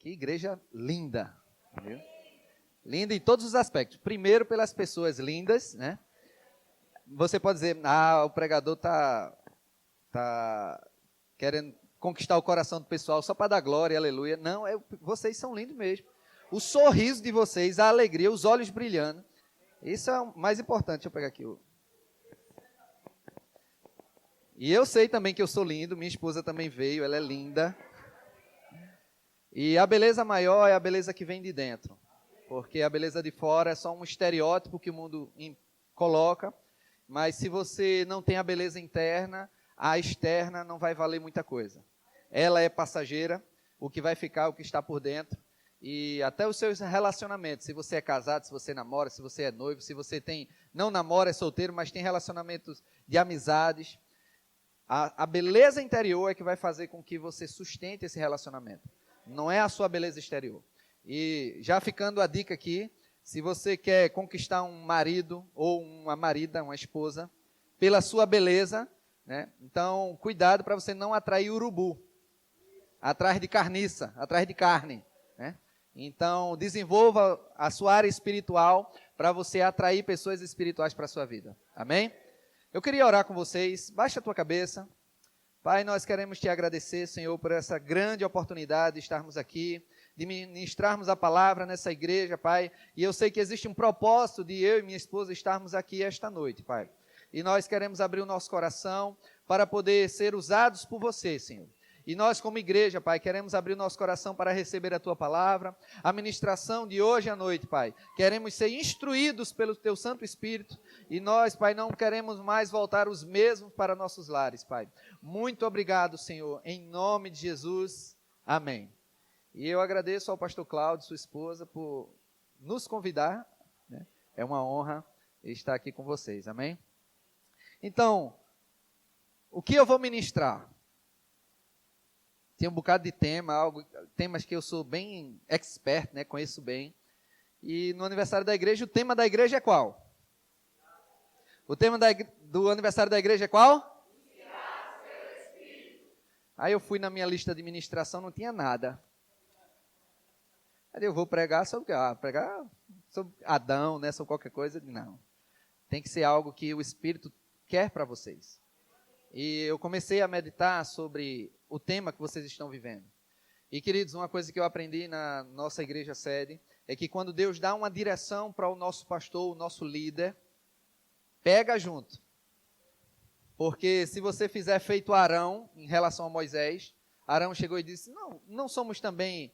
Que igreja linda, viu? Linda em todos os aspectos. Primeiro, pelas pessoas lindas, né? Você pode dizer, o pregador tá querendo conquistar o coração do pessoal só para dar glória, aleluia. Não, vocês são lindos mesmo. O sorriso de vocês, a alegria, os olhos brilhando. Isso é o mais importante. Deixa eu pegar aqui. E eu sei também que eu sou lindo, minha esposa também veio, ela é linda. E a beleza maior é a beleza que vem de dentro. Porque a beleza de fora é só um estereótipo que o mundo coloca. Mas se você não tem a beleza interna, a externa não vai valer muita coisa. Ela é passageira, o que vai ficar é o que está por dentro. E até os seus relacionamentos, se você é casado, se você namora, se você é noivo, se você não namora, é solteiro, mas tem relacionamentos de amizades. A beleza interior é que vai fazer com que você sustente esse relacionamento. Não é a sua beleza exterior. E já ficando a dica aqui, se você quer conquistar um marido ou uma marida, uma esposa, pela sua beleza, né? Então cuidado para você não atrair urubu, atrás de carniça, atrás de carne, né? Então desenvolva a sua área espiritual para você atrair pessoas espirituais para a sua vida. Amém? Eu queria orar com vocês. Baixa a tua cabeça. Pai, nós queremos te agradecer, Senhor, por essa grande oportunidade de estarmos aqui, de ministrarmos a palavra nessa igreja, Pai. E eu sei que existe um propósito de eu e minha esposa estarmos aqui esta noite, Pai. E nós queremos abrir o nosso coração para poder ser usados por você, Senhor. E nós, como igreja, Pai, queremos abrir o nosso coração para receber a Tua palavra, a ministração de hoje à noite, Pai. Queremos ser instruídos pelo Teu Santo Espírito. E nós, Pai, não queremos mais voltar os mesmos para nossos lares, Pai. Muito obrigado, Senhor, em nome de Jesus. Amém. E eu agradeço ao pastor Cláudio, sua esposa, por nos convidar, né? É uma honra estar aqui com vocês, amém? Então, o que eu vou ministrar? Tem um bocado de temas que eu sou bem expert, né? Conheço bem. E no aniversário da igreja, o tema da igreja é qual? O tema do aniversário da igreja é qual? Aí eu fui na minha lista de ministração, não tinha nada. Aí eu vou pregar sobre pregar sobre Adão, né, sobre qualquer coisa. Não. Tem que ser algo que o Espírito quer para vocês. E eu comecei a meditar sobre o tema que vocês estão vivendo. E, queridos, uma coisa que eu aprendi na nossa igreja sede é que quando Deus dá uma direção para o nosso pastor, o nosso líder, pega junto. Porque se você fizer feito Arão em relação a Moisés, Arão chegou e disse, não somos também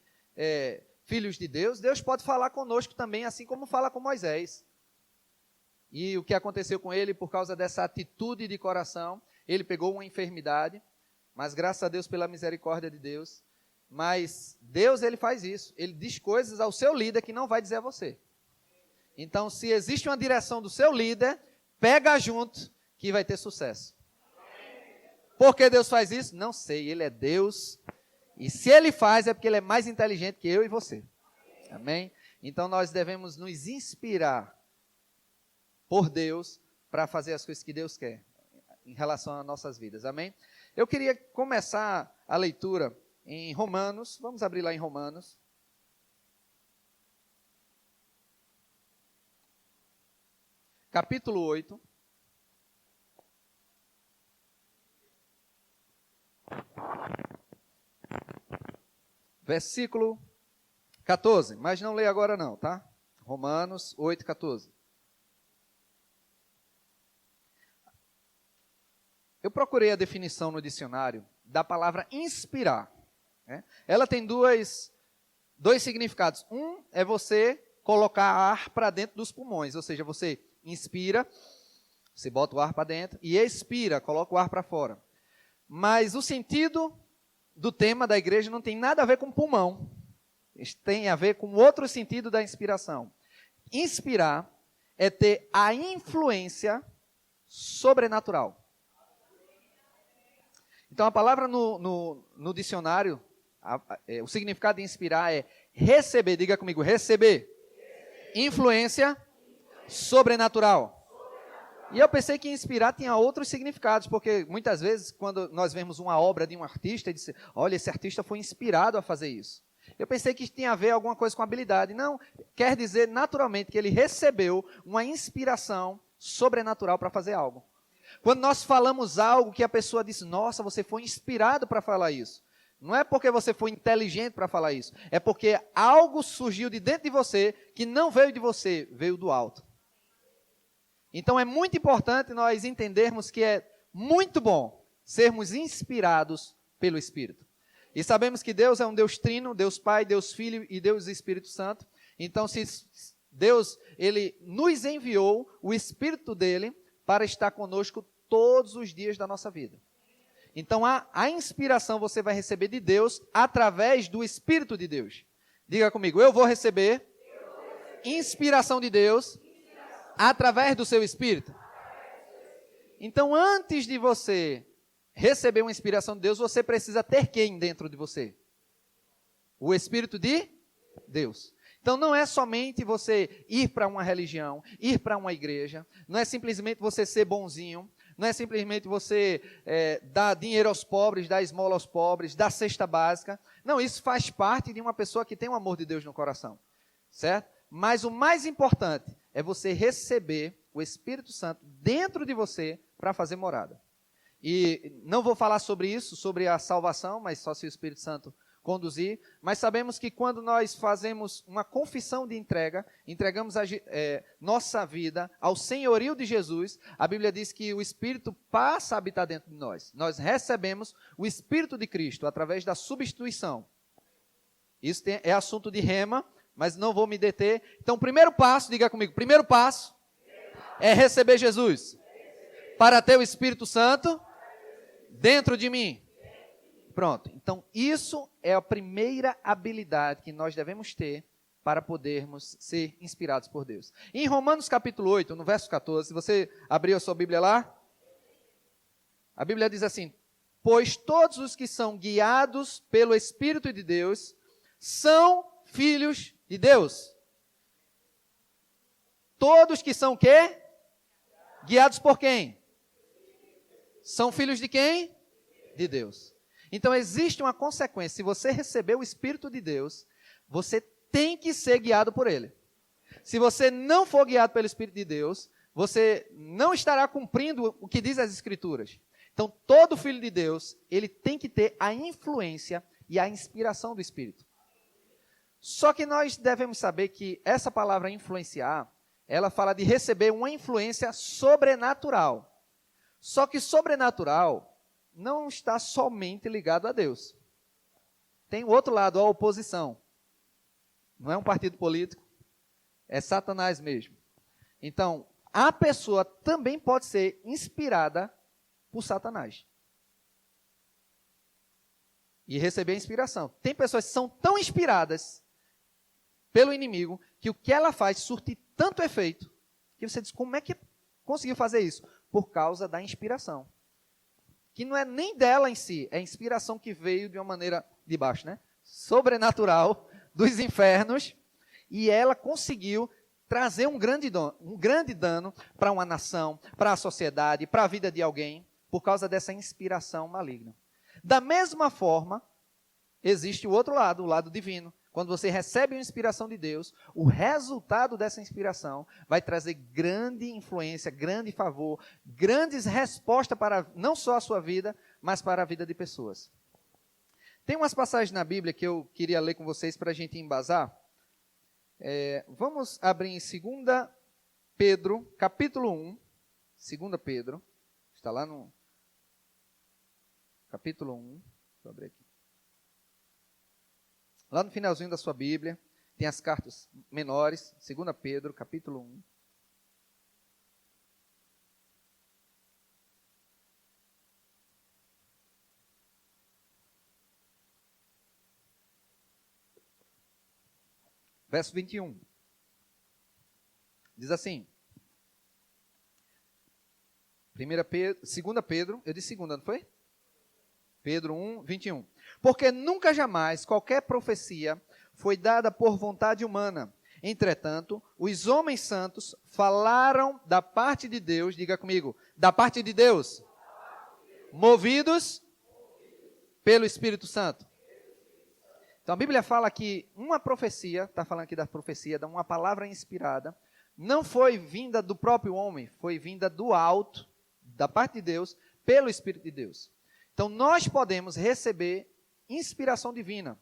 filhos de Deus, Deus pode falar conosco também, assim como fala com Moisés. E o que aconteceu com ele, por causa dessa atitude de coração, ele pegou uma enfermidade, mas graças a Deus pela misericórdia de Deus, mas Deus, ele faz isso, ele diz coisas ao seu líder que não vai dizer a você. Então, se existe uma direção do seu líder, pega junto, que vai ter sucesso. Por que Deus faz isso? Não sei, ele é Deus. E se ele faz, é porque ele é mais inteligente que eu e você. Amém? Então, nós devemos nos inspirar por Deus para fazer as coisas que Deus quer em relação às nossas vidas. Amém? Eu queria começar a leitura em Romanos. Vamos abrir lá em Romanos. Capítulo 8. Versículo 14, mas não leia agora não, tá? Romanos 8, 14. Eu procurei a definição no dicionário da palavra inspirar, né? Ela tem dois significados. Um é você colocar ar para dentro dos pulmões, ou seja, você inspira, você bota o ar para dentro e expira, coloca o ar para fora. Mas o sentido do tema da igreja não tem nada a ver com pulmão. Isso tem a ver com outro sentido da inspiração. Inspirar é ter a influência sobrenatural. Então, a palavra no dicionário, o significado de inspirar é receber, diga comigo, receber. Influência sobrenatural. E eu pensei que inspirar tinha outros significados, porque muitas vezes, quando nós vemos uma obra de um artista, e diz, olha, esse artista foi inspirado a fazer isso. Eu pensei que tinha a ver alguma coisa com habilidade. Não, quer dizer naturalmente que ele recebeu uma inspiração sobrenatural para fazer algo. Quando nós falamos algo que a pessoa diz, nossa, você foi inspirado para falar isso. Não é porque você foi inteligente para falar isso. É porque algo surgiu de dentro de você que não veio de você, veio do alto. Então é muito importante nós entendermos que é muito bom sermos inspirados pelo Espírito. E sabemos que Deus é um Deus trino, Deus Pai, Deus Filho e Deus Espírito Santo. Então, se Deus, Ele nos enviou o Espírito dEle para estar conosco todos os dias da nossa vida. Então, a inspiração você vai receber de Deus através do Espírito de Deus. Diga comigo, eu vou receber inspiração de Deus através do seu Espírito. Então, antes de você receber uma inspiração de Deus, você precisa ter quem dentro de você? O Espírito de Deus. Então, não é somente você ir para uma religião, ir para uma igreja, não é simplesmente você ser bonzinho, não é simplesmente você dar dinheiro aos pobres, dar esmola aos pobres, dar cesta básica. Não, isso faz parte de uma pessoa que tem o amor de Deus no coração, certo? Mas o mais importante é você receber o Espírito Santo dentro de você para fazer morada. E não vou falar sobre isso, sobre a salvação, mas só se o Espírito Santo conduzir. Mas sabemos que quando nós fazemos uma confissão de entrega, entregamos nossa vida ao senhorio de Jesus, a Bíblia diz que o Espírito passa a habitar dentro de nós. Nós recebemos o Espírito de Cristo através da substituição. Isso é assunto de rema, mas não vou me deter. Então, primeiro passo, diga comigo, primeiro passo é receber Jesus para ter o Espírito Santo dentro de mim. Pronto. Então, isso é a primeira habilidade que nós devemos ter para podermos ser inspirados por Deus. Em Romanos capítulo 8, no verso 14, se você abriu a sua Bíblia lá, a Bíblia diz assim, pois todos os que são guiados pelo Espírito de Deus são filhos de Deus. Todos que são o quê? Guiados por quem? São filhos de quem? De Deus. Então existe uma consequência. Se você receber o Espírito de Deus, você tem que ser guiado por Ele. Se você não for guiado pelo Espírito de Deus, você não estará cumprindo o que diz as Escrituras. Então todo filho de Deus, ele tem que ter a influência e a inspiração do Espírito. Só que nós devemos saber que essa palavra influenciar, ela fala de receber uma influência sobrenatural. Só que sobrenatural não está somente ligado a Deus. Tem o outro lado, a oposição. Não é um partido político, é Satanás mesmo. Então, a pessoa também pode ser inspirada por Satanás. E receber a inspiração. Tem pessoas que são tão inspiradas pelo inimigo que o que ela faz surte tanto efeito que você diz, como é que conseguiu fazer isso? Por causa da inspiração. Que não é nem dela em si, é a inspiração que veio de uma maneira de baixo, né? Sobrenatural dos infernos, e ela conseguiu trazer um grande dano para uma nação, para a sociedade, para a vida de alguém, por causa dessa inspiração maligna. Da mesma forma, existe o outro lado, o lado divino. Quando você recebe uma inspiração de Deus, o resultado dessa inspiração vai trazer grande influência, grande favor, grandes respostas para não só a sua vida, mas para a vida de pessoas. Tem umas passagens na Bíblia que eu queria ler com vocês para a gente embasar. Vamos abrir em 2 Pedro, capítulo 1. 2 Pedro, está lá no capítulo 1. Deixa eu abrir aqui. Lá no finalzinho da sua Bíblia, tem as cartas menores, 2 Pedro, capítulo 1. Verso 21. Diz assim. 2 Pedro, eu disse segunda, não foi? Pedro 1, 21. Porque nunca jamais qualquer profecia foi dada por vontade humana. Entretanto, os homens santos falaram da parte de Deus, diga comigo, da parte de Deus, movidos pelo Espírito Santo. Então a Bíblia fala que uma profecia, está falando aqui da profecia, de uma palavra inspirada, não foi vinda do próprio homem, foi vinda do alto, da parte de Deus, pelo Espírito de Deus. Então nós podemos receber inspiração divina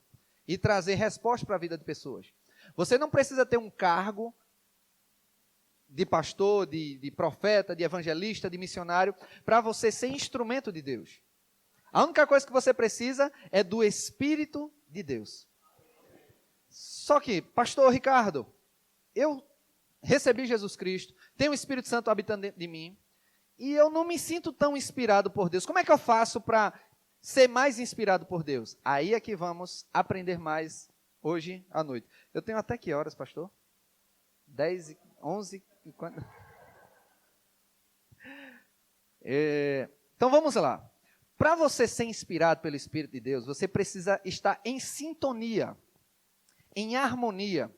e trazer resposta para a vida de pessoas. Você não precisa ter um cargo de pastor, de profeta, de evangelista, de missionário, para você ser instrumento de Deus. A única coisa que você precisa é do Espírito de Deus. Só que, pastor Ricardo, eu recebi Jesus Cristo, tenho o Espírito Santo habitando dentro de mim, e eu não me sinto tão inspirado por Deus. Como é que eu faço para ser mais inspirado por Deus? Aí é que vamos aprender mais hoje à noite. Eu tenho até que horas, pastor? 10, 11... Então vamos lá. Para você ser inspirado pelo Espírito de Deus, você precisa estar em sintonia, em harmonia.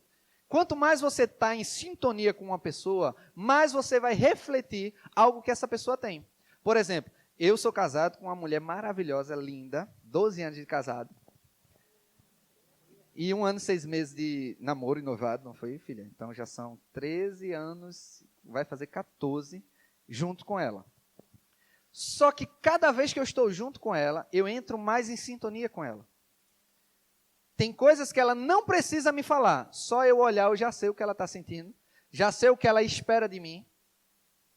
Quanto mais você está em sintonia com uma pessoa, mais você vai refletir algo que essa pessoa tem. Por exemplo, eu sou casado com uma mulher maravilhosa, linda, 12 anos de casado. E 1 ano e 6 meses de namoro e noivado, não foi, filha? Então já são 13 anos, vai fazer 14, junto com ela. Só que cada vez que eu estou junto com ela, eu entro mais em sintonia com ela. Tem coisas que ela não precisa me falar, só eu olhar eu já sei o que ela está sentindo, já sei o que ela espera de mim,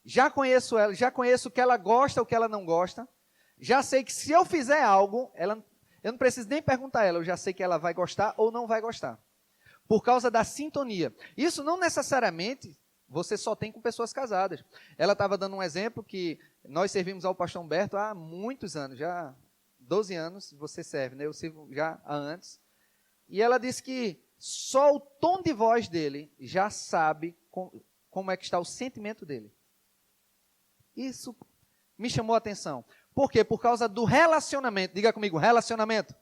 já conheço ela, já conheço o que ela gosta, o que ela não gosta, já sei que se eu fizer algo, eu não preciso nem perguntar a ela, eu já sei que ela vai gostar ou não vai gostar. Por causa da sintonia. Isso não necessariamente você só tem com pessoas casadas. Ela estava dando um exemplo que nós servimos ao pastor Humberto há muitos anos, já 12 anos você serve, né? Eu sirvo já há antes. E ela disse que só o tom de voz dele já sabe como é que está o sentimento dele. Isso me chamou a atenção. Por quê? Por causa do relacionamento. Diga comigo, relacionamento.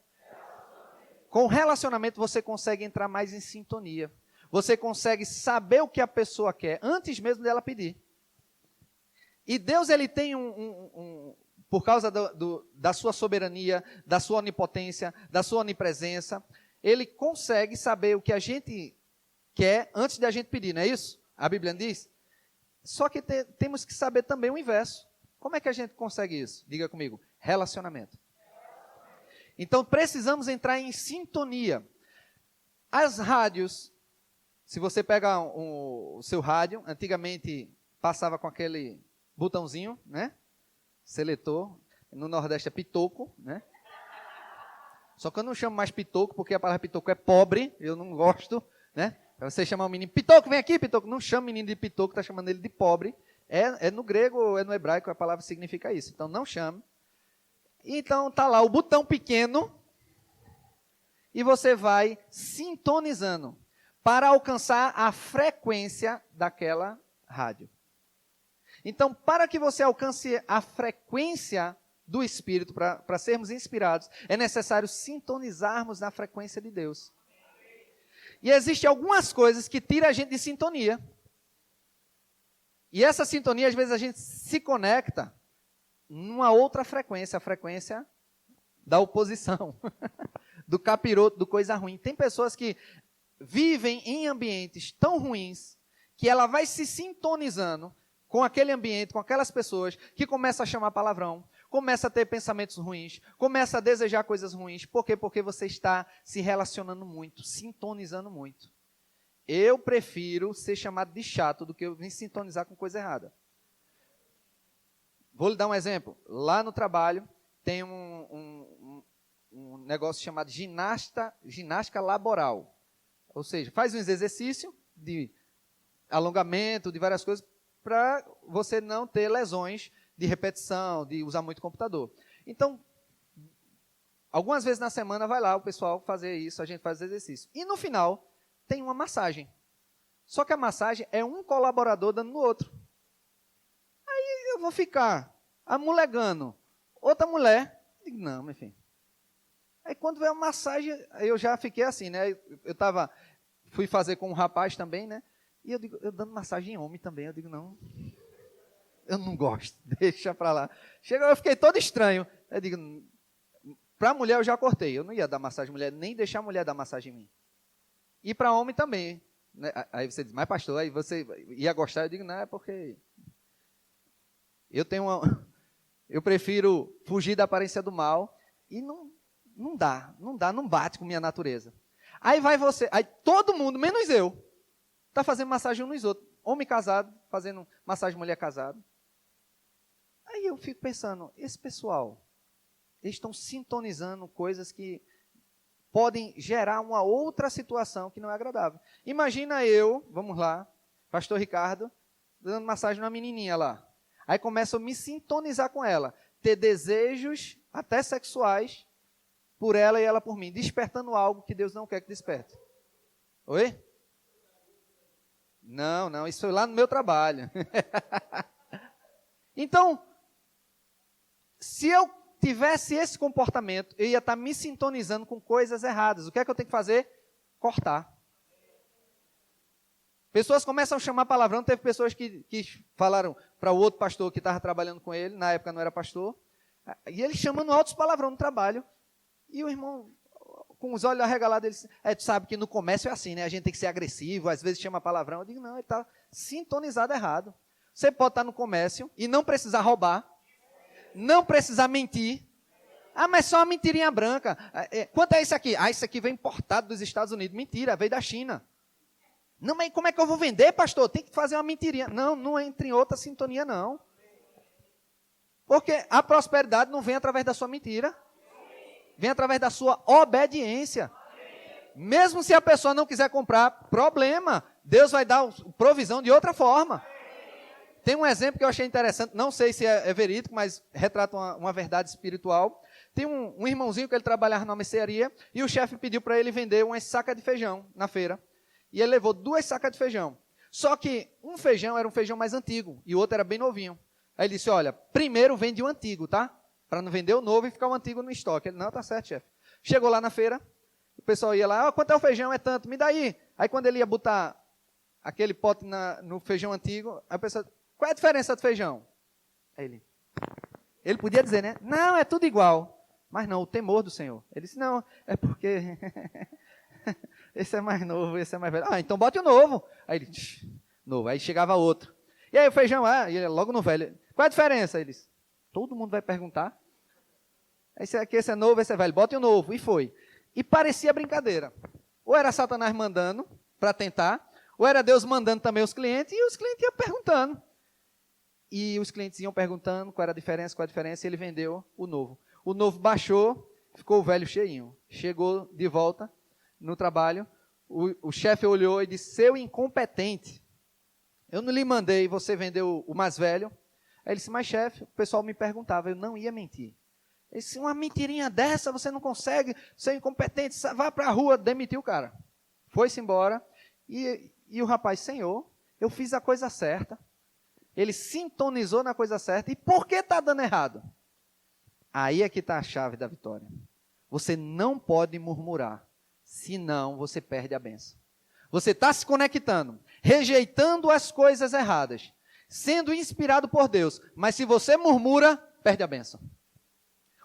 Com o relacionamento você consegue entrar mais em sintonia. Você consegue saber o que a pessoa quer antes mesmo dela pedir. E Deus, ele tem por causa da sua soberania, da sua onipotência, da sua onipresença, ele consegue saber o que a gente quer antes de a gente pedir, não é isso? A Bíblia diz. Só que temos que saber também o inverso. Como é que a gente consegue isso? Diga comigo, relacionamento. Então precisamos entrar em sintonia. As rádios, se você pega o seu rádio, antigamente passava com aquele botãozinho, né? Seletor, no Nordeste é pitoco, né? Só que eu não chamo mais pitoco, porque a palavra pitoco é pobre, eu não gosto, né? Para você chamar o menino, pitoco, vem aqui, pitoco. Não chama o menino de pitoco, está chamando ele de pobre. É no grego ou é no hebraico, a palavra significa isso. Então, não chame. Então, está lá o botão pequeno e você vai sintonizando para alcançar a frequência daquela rádio. Então, para que você alcance a frequência do Espírito, para sermos inspirados, é necessário sintonizarmos na frequência de Deus. E existem algumas coisas que tiram a gente de sintonia. E essa sintonia, às vezes, a gente se conecta numa outra frequência, a frequência da oposição, do capiroto, do coisa ruim. Tem pessoas que vivem em ambientes tão ruins que ela vai se sintonizando com aquele ambiente, com aquelas pessoas, que começa a chamar palavrão, começa a ter pensamentos ruins, começa a desejar coisas ruins. Por quê? Porque você está se relacionando muito, sintonizando muito. Eu prefiro ser chamado de chato do que eu me sintonizar com coisa errada. Vou lhe dar um exemplo. Lá no trabalho tem um negócio chamado ginástica laboral. Ou seja, faz uns exercícios de alongamento, de várias coisas, para você não ter lesões de repetição, de usar muito computador. Então, algumas vezes na semana vai lá o pessoal fazer isso, a gente faz exercício. E no final, tem uma massagem. Só que a massagem é um colaborador dando no outro. Aí eu vou ficar amulegando outra mulher. Digo, não, enfim. Aí quando veio a massagem, eu já fiquei assim, né? Fui fazer com um rapaz também, né? E eu digo, eu dando massagem em homem também. Eu digo, não, eu não gosto, deixa pra lá. Chegou, eu fiquei todo estranho. Eu digo, Para mulher eu já cortei. Eu não ia dar massagem em mulher, nem deixar a mulher dar massagem em mim. E para homem também. Né? Aí você diz, mas pastor, aí você ia gostar? Eu digo, não, é porque eu prefiro fugir da aparência do mal e não bate com minha natureza. Aí vai você, aí todo mundo, menos eu, está fazendo massagem uns nos outros. Homem casado, fazendo massagem mulher casada. Aí eu fico pensando, esse pessoal, eles estão sintonizando coisas que podem gerar uma outra situação que não é agradável. Imagina eu, vamos lá, pastor Ricardo, dando massagem numa menininha lá. Aí começo a me sintonizar com ela, ter desejos até sexuais por ela e ela por mim, despertando algo que Deus não quer que desperte. Oi? Não, isso foi lá no meu trabalho. Então, se eu tivesse esse comportamento, eu ia estar me sintonizando com coisas erradas. O que é que eu tenho que fazer? Cortar. Pessoas começam a chamar palavrão. Teve pessoas que falaram para o outro pastor que estava trabalhando com ele, na época não era pastor, e ele chamando altos palavrão no trabalho. E o irmão, com os olhos arregalados, ele disse, tu sabe que no comércio é assim, né? A gente tem que ser agressivo, às vezes chama palavrão. Eu digo, não, ele está sintonizado errado. Você pode estar no comércio e não precisar roubar, não precisar mentir. Ah, mas só uma mentirinha branca. Quanto é isso aqui? Ah, isso aqui vem importado dos Estados Unidos. Mentira, veio da China. Não, mas como é que eu vou vender, pastor? Tem que fazer uma mentirinha. Não entra em outra sintonia, não. Porque a prosperidade não vem através da sua mentira. Vem através da sua obediência. Mesmo se a pessoa não quiser comprar, problema. Deus vai dar provisão de outra forma. Tem um exemplo que eu achei interessante, não sei se é verídico, mas retrata uma verdade espiritual. Tem um irmãozinho que ele trabalhava numa mercearia e o chefe pediu para ele vender umas sacas de feijão na feira. E ele levou 2 sacas de feijão. Só que um feijão era um feijão mais antigo e o outro era bem novinho. Aí ele disse, olha, primeiro vende o antigo, tá? Para não vender o novo e ficar o antigo no estoque. Ele, não, tá certo, chefe. Chegou lá na feira, o pessoal ia lá, quanto é o feijão? É tanto, me dá aí. Aí quando ele ia botar aquele pote no feijão antigo, a pessoa... Qual é a diferença do feijão? Aí ele podia dizer, né? Não, é tudo igual. Mas não, o temor do Senhor. Ele disse, não, é porque esse é mais novo, esse é mais velho. Ah, então bote o novo. Aí ele, novo. Aí chegava outro. E aí o feijão, e ele, logo no velho. Qual é a diferença? Ele disse, todo mundo vai perguntar. Esse aqui, esse é novo, esse é velho. Bote o novo. E foi. E parecia brincadeira. Ou era Satanás mandando para tentar, ou era Deus mandando também os clientes, e os clientes iam perguntando. E os clientes iam perguntando qual era a diferença, e ele vendeu o novo. O novo baixou, ficou o velho cheinho. Chegou de volta no trabalho, o chefe olhou e disse, seu incompetente, eu não lhe mandei, você vendeu o mais velho. Aí ele disse, mas chefe, o pessoal me perguntava, eu não ia mentir. Ele disse, uma mentirinha dessa você não consegue, você é incompetente, vá para a rua, demitiu o cara. Foi-se embora, e o rapaz, Senhor, eu fiz a coisa certa. Ele sintonizou na coisa certa. E por que está dando errado? Aí é que está a chave da vitória. Você não pode murmurar, senão você perde a bênção. Você está se conectando, rejeitando as coisas erradas, sendo inspirado por Deus. Mas se você murmura, perde a bênção.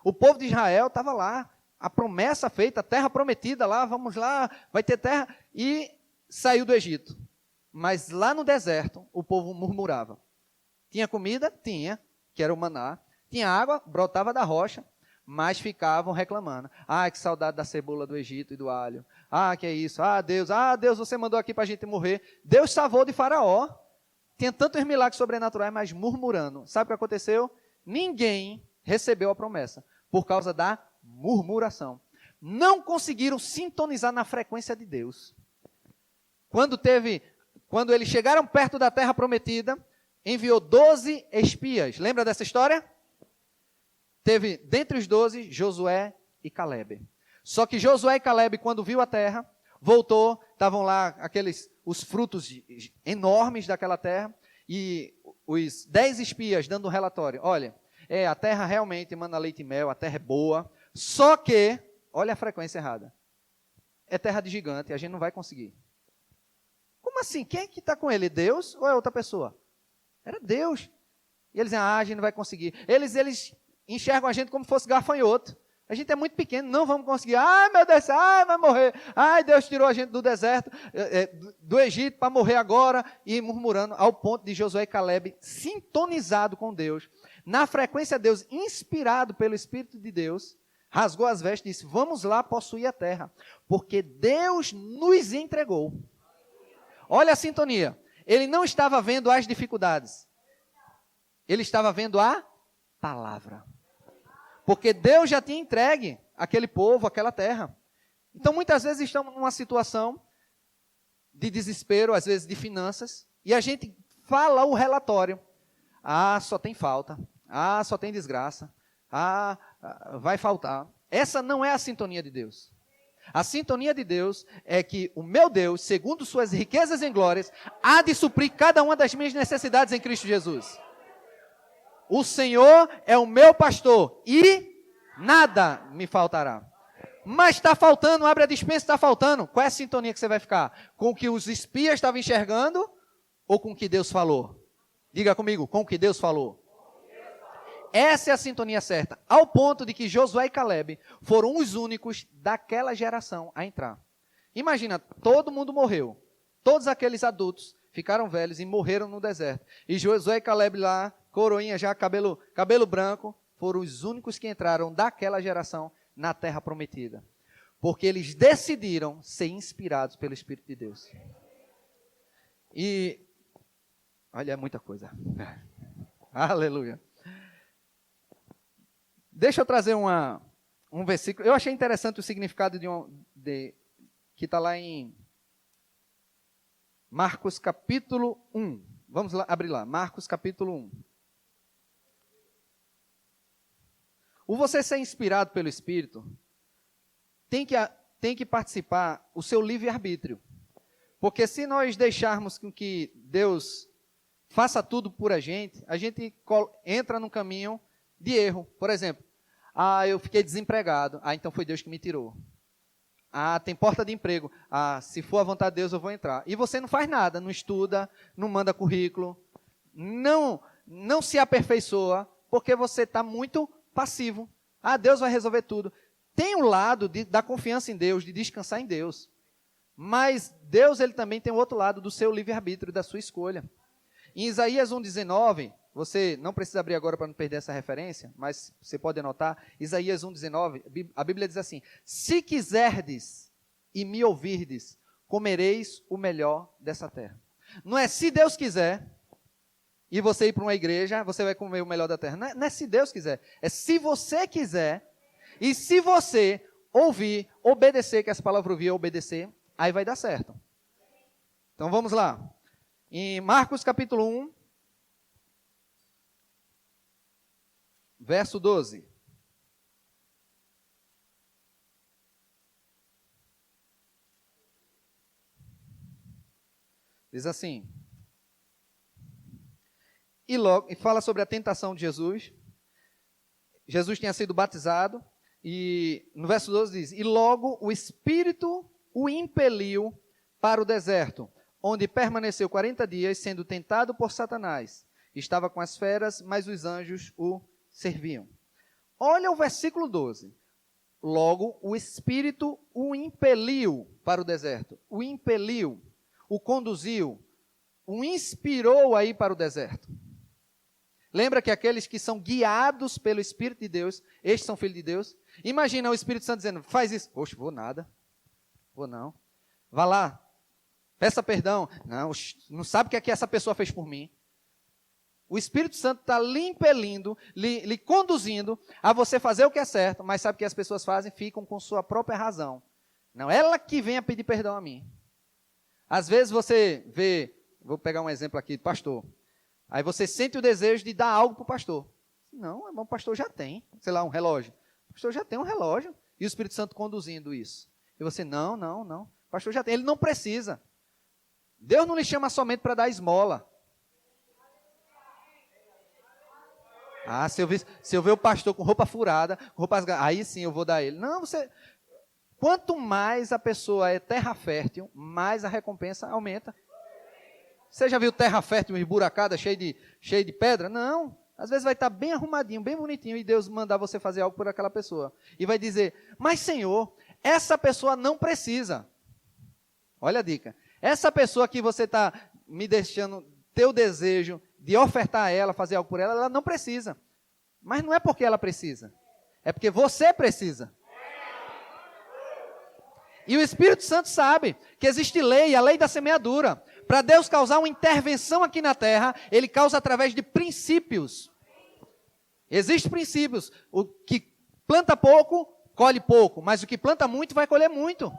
O povo de Israel estava lá, a promessa feita, a terra prometida lá, vamos lá, vai ter terra. E saiu do Egito. Mas lá no deserto, o povo murmurava. Tinha comida? Tinha, que era o maná. Tinha água? Brotava da rocha. Mas ficavam reclamando. Ah, que saudade da cebola do Egito e do alho. Ah, que é isso. Ah, Deus, você mandou aqui para a gente morrer. Deus salvou de Faraó. Tinha tantos milagres sobrenaturais, mas murmurando. Sabe o que aconteceu? Ninguém recebeu a promessa por causa da murmuração. Não conseguiram sintonizar na frequência de Deus. Quando eles chegaram perto da terra prometida, enviou 12 espias. Lembra dessa história? Teve, dentre os 12, Josué e Calebe. Só que Josué e Calebe, quando viu a terra, voltou, estavam lá os frutos enormes daquela terra, e os 10 espias dando um relatório. Olha, a terra realmente emana leite e mel, a terra é boa, só que, olha a frequência errada, é terra de gigante, a gente não vai conseguir. Como assim? Quem é que está com ele? Deus ou é outra pessoa? Era Deus. E eles dizem, a gente não vai conseguir. Eles enxergam a gente como se fosse gafanhoto. A gente é muito pequeno, não vamos conseguir. Ai, meu Deus, ai, vai morrer. Ai, Deus tirou a gente do deserto, do Egito, para morrer agora. E murmurando, ao ponto de Josué e Caleb, sintonizado com Deus, na frequência de Deus, inspirado pelo Espírito de Deus, rasgou as vestes e disse, vamos lá possuir a terra, porque Deus nos entregou. Olha a sintonia. Ele não estava vendo as dificuldades. Ele estava vendo a palavra. Porque Deus já tinha entregue aquele povo, aquela terra. Então, muitas vezes estamos numa situação de desespero, às vezes de finanças, e a gente fala o relatório. Ah, só tem falta. Ah, só tem desgraça. Ah, vai faltar. Essa não é a sintonia de Deus. A sintonia de Deus é que o meu Deus, segundo suas riquezas em glórias, há de suprir cada uma das minhas necessidades em Cristo Jesus. O Senhor é o meu pastor e nada me faltará. Mas está faltando, abre a despensa, está faltando. Qual é a sintonia que você vai ficar? Com o que os espias estavam enxergando ou com o que Deus falou? Diga comigo, com o que Deus falou. Essa é a sintonia certa, ao ponto de que Josué e Caleb foram os únicos daquela geração a entrar. Imagina, todo mundo morreu. Todos aqueles adultos ficaram velhos e morreram no deserto. E Josué e Caleb lá, coroinha já, cabelo branco, foram os únicos que entraram daquela geração na terra prometida. Porque eles decidiram ser inspirados pelo Espírito de Deus. E, olha, é muita coisa. Aleluia. Deixa eu trazer um versículo. Eu achei interessante o significado que está lá em Marcos capítulo 1. Vamos lá, abrir lá. Marcos capítulo 1. O você ser inspirado pelo Espírito tem que participar o seu livre-arbítrio. Porque se nós deixarmos que Deus faça tudo por a gente entra num caminho de erro. Por exemplo, eu fiquei desempregado. Então foi Deus que me tirou. Tem porta de emprego. Se for a vontade de Deus, eu vou entrar. E você não faz nada, não estuda, não manda currículo, não se aperfeiçoa, porque você está muito passivo. Deus vai resolver tudo. Tem um lado da confiança em Deus, de descansar em Deus. Mas Deus, ele também tem o outro lado do seu livre-arbítrio, da sua escolha. Em Isaías 1,19, você não precisa abrir agora para não perder essa referência, mas você pode anotar, Isaías 1,19, a Bíblia diz assim, se quiserdes e me ouvirdes, comereis o melhor dessa terra. Não é se Deus quiser, e você ir para uma igreja, você vai comer o melhor da terra. Não é se Deus quiser, é se você quiser, e se você ouvir, obedecer, que essa palavra ouvir é obedecer, aí vai dar certo. Então vamos lá. Em Marcos capítulo 1, verso 12. Diz assim. E fala sobre a tentação de Jesus. Jesus tinha sido batizado. E no verso 12 diz, e logo o Espírito o impeliu para o deserto, onde permaneceu 40 dias, sendo tentado por Satanás. Estava com as feras, mas os anjos o serviam. Olha o versículo 12. Logo o Espírito o impeliu para o deserto. O impeliu, o conduziu, o inspirou a ir para o deserto. Lembra que aqueles que são guiados pelo Espírito de Deus, estes são filhos de Deus? Imagina o Espírito Santo dizendo, faz isso. Poxa, vou nada. Vou não. Vá lá. Peça perdão. Não sabe o que é que essa pessoa fez por mim. O Espírito Santo está lhe impelindo, lhe conduzindo a você fazer o que é certo, mas sabe o que as pessoas fazem? Ficam com sua própria razão. Não, ela que vem a pedir perdão a mim. Às vezes você vê, vou pegar um exemplo aqui, pastor. Aí você sente o desejo de dar algo para o pastor. Não, o pastor já tem, sei lá, um relógio. O pastor já tem um relógio. E o Espírito Santo conduzindo isso. E você, não. O pastor já tem, ele não precisa. Deus não lhe chama somente para dar esmola. Se eu ver o pastor com roupa furada, com roupas, aí sim eu vou dar ele. Não, quanto mais a pessoa é terra fértil, mais a recompensa aumenta. Você já viu terra fértil esburacada, cheia de pedra? Não. Às vezes vai estar bem arrumadinho, bem bonitinho, e Deus mandar você fazer algo por aquela pessoa. E vai dizer, mas Senhor, essa pessoa não precisa. Olha a dica. Essa pessoa que você está me deixando ter o desejo de ofertar a ela, fazer algo por ela, ela não precisa. Mas não é porque ela precisa. É porque você precisa. E o Espírito Santo sabe que existe lei, a lei da semeadura. Para Deus causar uma intervenção aqui na terra, Ele causa através de princípios. Existem princípios. O que planta pouco, colhe pouco. Mas o que planta muito, vai colher muito.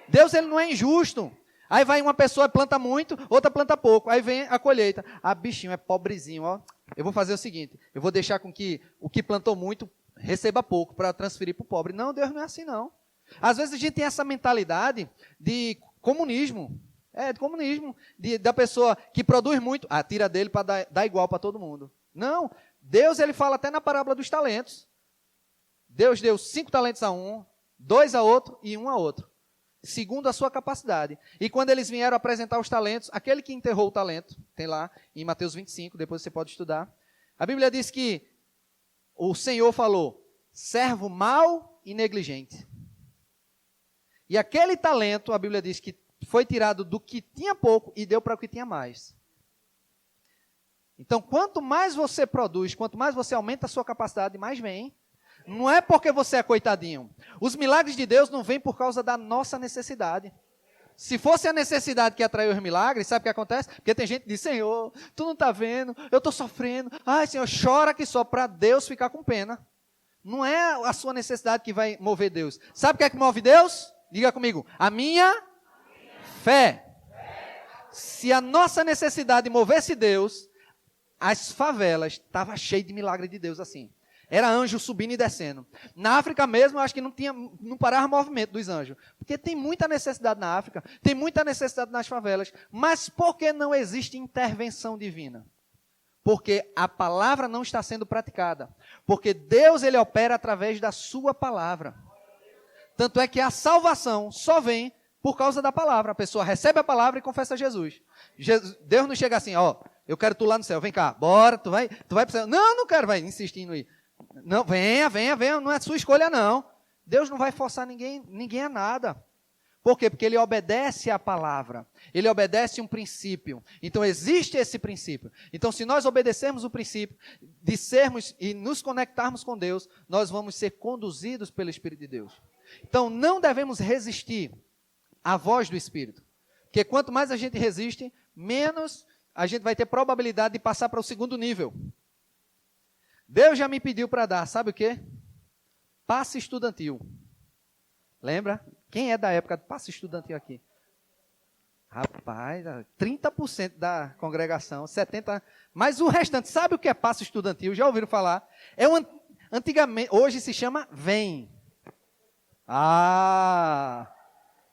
Deus, Ele não é injusto. Aí vai uma pessoa e planta muito, outra planta pouco. Aí vem a colheita. Ah, bichinho, é pobrezinho, ó. Eu vou fazer o seguinte, eu vou deixar com que o que plantou muito receba pouco para transferir para o pobre. Não, Deus não é assim, não. Às vezes a gente tem essa mentalidade de comunismo. De comunismo. Da pessoa que produz muito, tira dele para dar igual para todo mundo. Não. Deus, Ele fala até na parábola dos talentos. Deus deu 5 talentos a um, 2 a outro e 1 a outro. Segundo a sua capacidade. E quando eles vieram apresentar os talentos, aquele que enterrou o talento, tem lá em Mateus 25, depois você pode estudar. A Bíblia diz que o Senhor falou, servo mau e negligente. E aquele talento, a Bíblia diz que foi tirado do que tinha pouco e deu para o que tinha mais. Então, quanto mais você produz, quanto mais você aumenta a sua capacidade, mais vem. Não é porque você é coitadinho. Os milagres de Deus não vêm por causa da nossa necessidade. Se fosse a necessidade que atraiu os milagres, sabe o que acontece? Porque tem gente que diz, Senhor, tu não está vendo, eu estou sofrendo. Ai, Senhor, chora que só para Deus ficar com pena. Não é a sua necessidade que vai mover Deus. Sabe o que é que move Deus? Diga comigo, a minha fé. Se a nossa necessidade movesse Deus, as favelas estavam cheias de milagre de Deus assim. Era anjo subindo e descendo. Na África mesmo, eu acho que não parava o movimento dos anjos. Porque tem muita necessidade na África, tem muita necessidade nas favelas. Mas por que não existe intervenção divina? Porque a palavra não está sendo praticada. Porque Deus, Ele opera através da sua palavra. Tanto é que a salvação só vem por causa da palavra. A pessoa recebe a palavra e confessa Jesus. Deus não chega assim, eu quero tu lá no céu, vem cá, bora, tu vai para o céu. Não quero, vai insistindo aí. Não, venha, não é sua escolha não. Deus não vai forçar ninguém a nada. Por quê? Porque Ele obedece à palavra. Ele obedece um princípio. Então existe esse princípio. Então se nós obedecermos o princípio de sermos e nos conectarmos com Deus, nós vamos ser conduzidos pelo Espírito de Deus. Então não devemos resistir à voz do Espírito. Porque quanto mais a gente resiste, menos a gente vai ter probabilidade de passar para o segundo nível. Deus já me pediu para dar, sabe o quê? Passe estudantil. Lembra? Quem é da época de passe estudantil aqui? Rapaz, 30% da congregação, 70%. Mas o restante, sabe o que é passe estudantil? Já ouviram falar? Antigamente, hoje se chama VEM.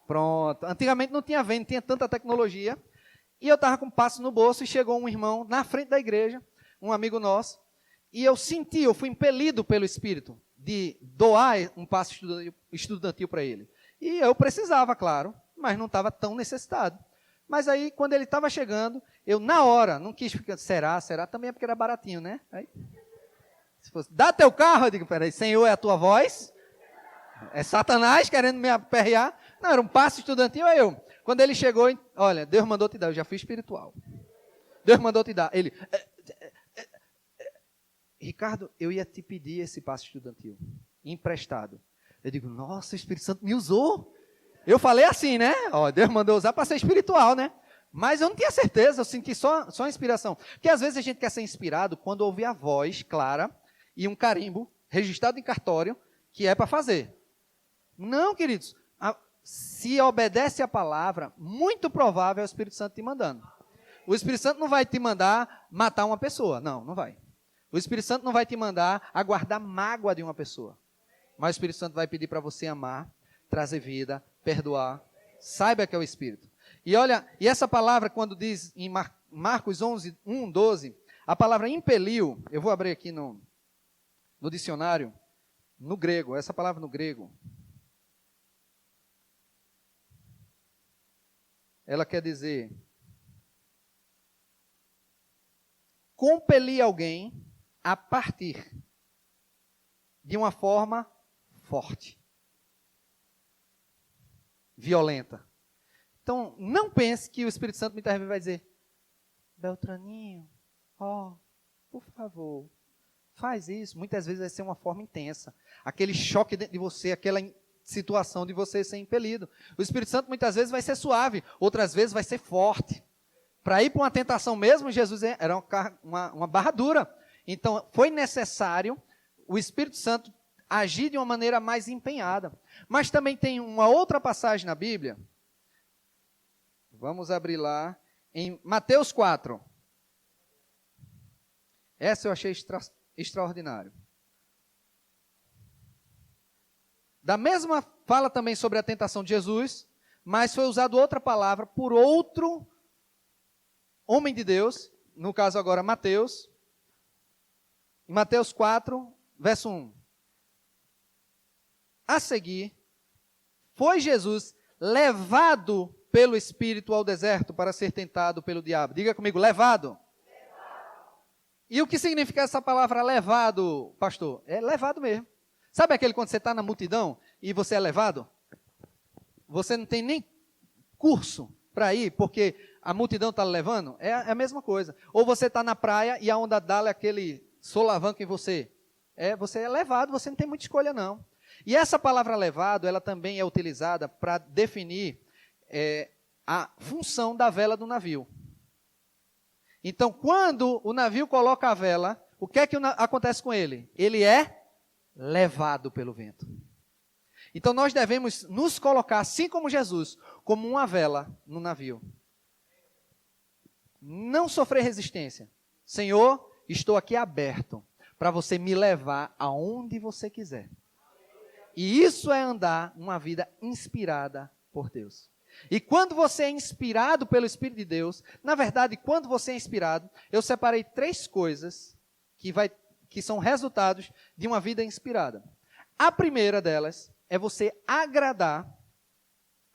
Pronto. Antigamente não tinha VEM, não tinha tanta tecnologia. E eu estava com passe no bolso e chegou um irmão na frente da igreja, um amigo nosso, e eu fui impelido pelo Espírito de doar um passe estudantil para ele. E eu precisava, claro, mas não estava tão necessitado. Mas aí, quando ele estava chegando, eu na hora, não quis ficar, será? Também é porque era baratinho, né? Aí, se fosse, dá teu carro, eu digo, peraí, Senhor, é a tua voz? É Satanás querendo me aperrear? Não, era um passe estudantil, aí eu. Quando ele chegou, olha, Deus mandou te dar, eu já fui espiritual. Deus mandou te dar. Ele, Ricardo, eu ia te pedir esse passe estudantil, emprestado. Eu digo, nossa, o Espírito Santo me usou. Eu falei assim, né? Deus mandou usar para ser espiritual, né? Mas eu não tinha certeza, eu senti só a inspiração. Porque às vezes a gente quer ser inspirado quando ouvir a voz clara e um carimbo registrado em cartório que é para fazer. Não, queridos. Se obedece à palavra, muito provável é o Espírito Santo te mandando. O Espírito Santo não vai te mandar matar uma pessoa. Não vai. O Espírito Santo não vai te mandar aguardar mágoa de uma pessoa. Mas o Espírito Santo vai pedir para você amar, trazer vida, perdoar. Saiba que é o Espírito. E olha, e essa palavra quando diz em Marcos 11, 1, 12, a palavra impeliu, eu vou abrir aqui no dicionário, no grego, essa palavra no grego, ela quer dizer compelir alguém a partir de uma forma forte, violenta. Então, não pense que o Espírito Santo muitas vezes vai dizer: Beltraninho, por favor, faz isso. Muitas vezes vai ser uma forma intensa. Aquele choque dentro de você, aquela situação de você ser impelido. O Espírito Santo muitas vezes vai ser suave, outras vezes vai ser forte. Para ir para uma tentação mesmo, Jesus era uma barra dura. Então, foi necessário o Espírito Santo agir de uma maneira mais empenhada. Mas também tem uma outra passagem na Bíblia. Vamos abrir lá em Mateus 4. Essa eu achei extraordinário. Da mesma fala também sobre a tentação de Jesus, mas foi usado outra palavra por outro homem de Deus, no caso agora Mateus. Em Mateus 4, verso 1. A seguir, foi Jesus levado pelo Espírito ao deserto para ser tentado pelo diabo. Diga comigo, levado. E o que significa essa palavra levado, pastor? É levado mesmo. Sabe aquele quando você está na multidão e você é levado? Você não tem nem curso para ir, porque a multidão está levando? É a mesma coisa. Ou você está na praia e a onda dá aquele solavanco em você. Você é levado, você não tem muita escolha não. E essa palavra levado, ela também é utilizada para definir a função da vela do navio. Então, quando o navio coloca a vela, o que é que acontece com ele? Ele é levado pelo vento. Então, nós devemos nos colocar, assim como Jesus, como uma vela no navio. Não sofrer resistência. Senhor, estou aqui aberto para você me levar aonde você quiser. E isso é andar uma vida inspirada por Deus. E quando você é inspirado pelo Espírito de Deus, na verdade, quando você é inspirado, eu separei 3 coisas que são resultados de uma vida inspirada. A primeira delas é você agradar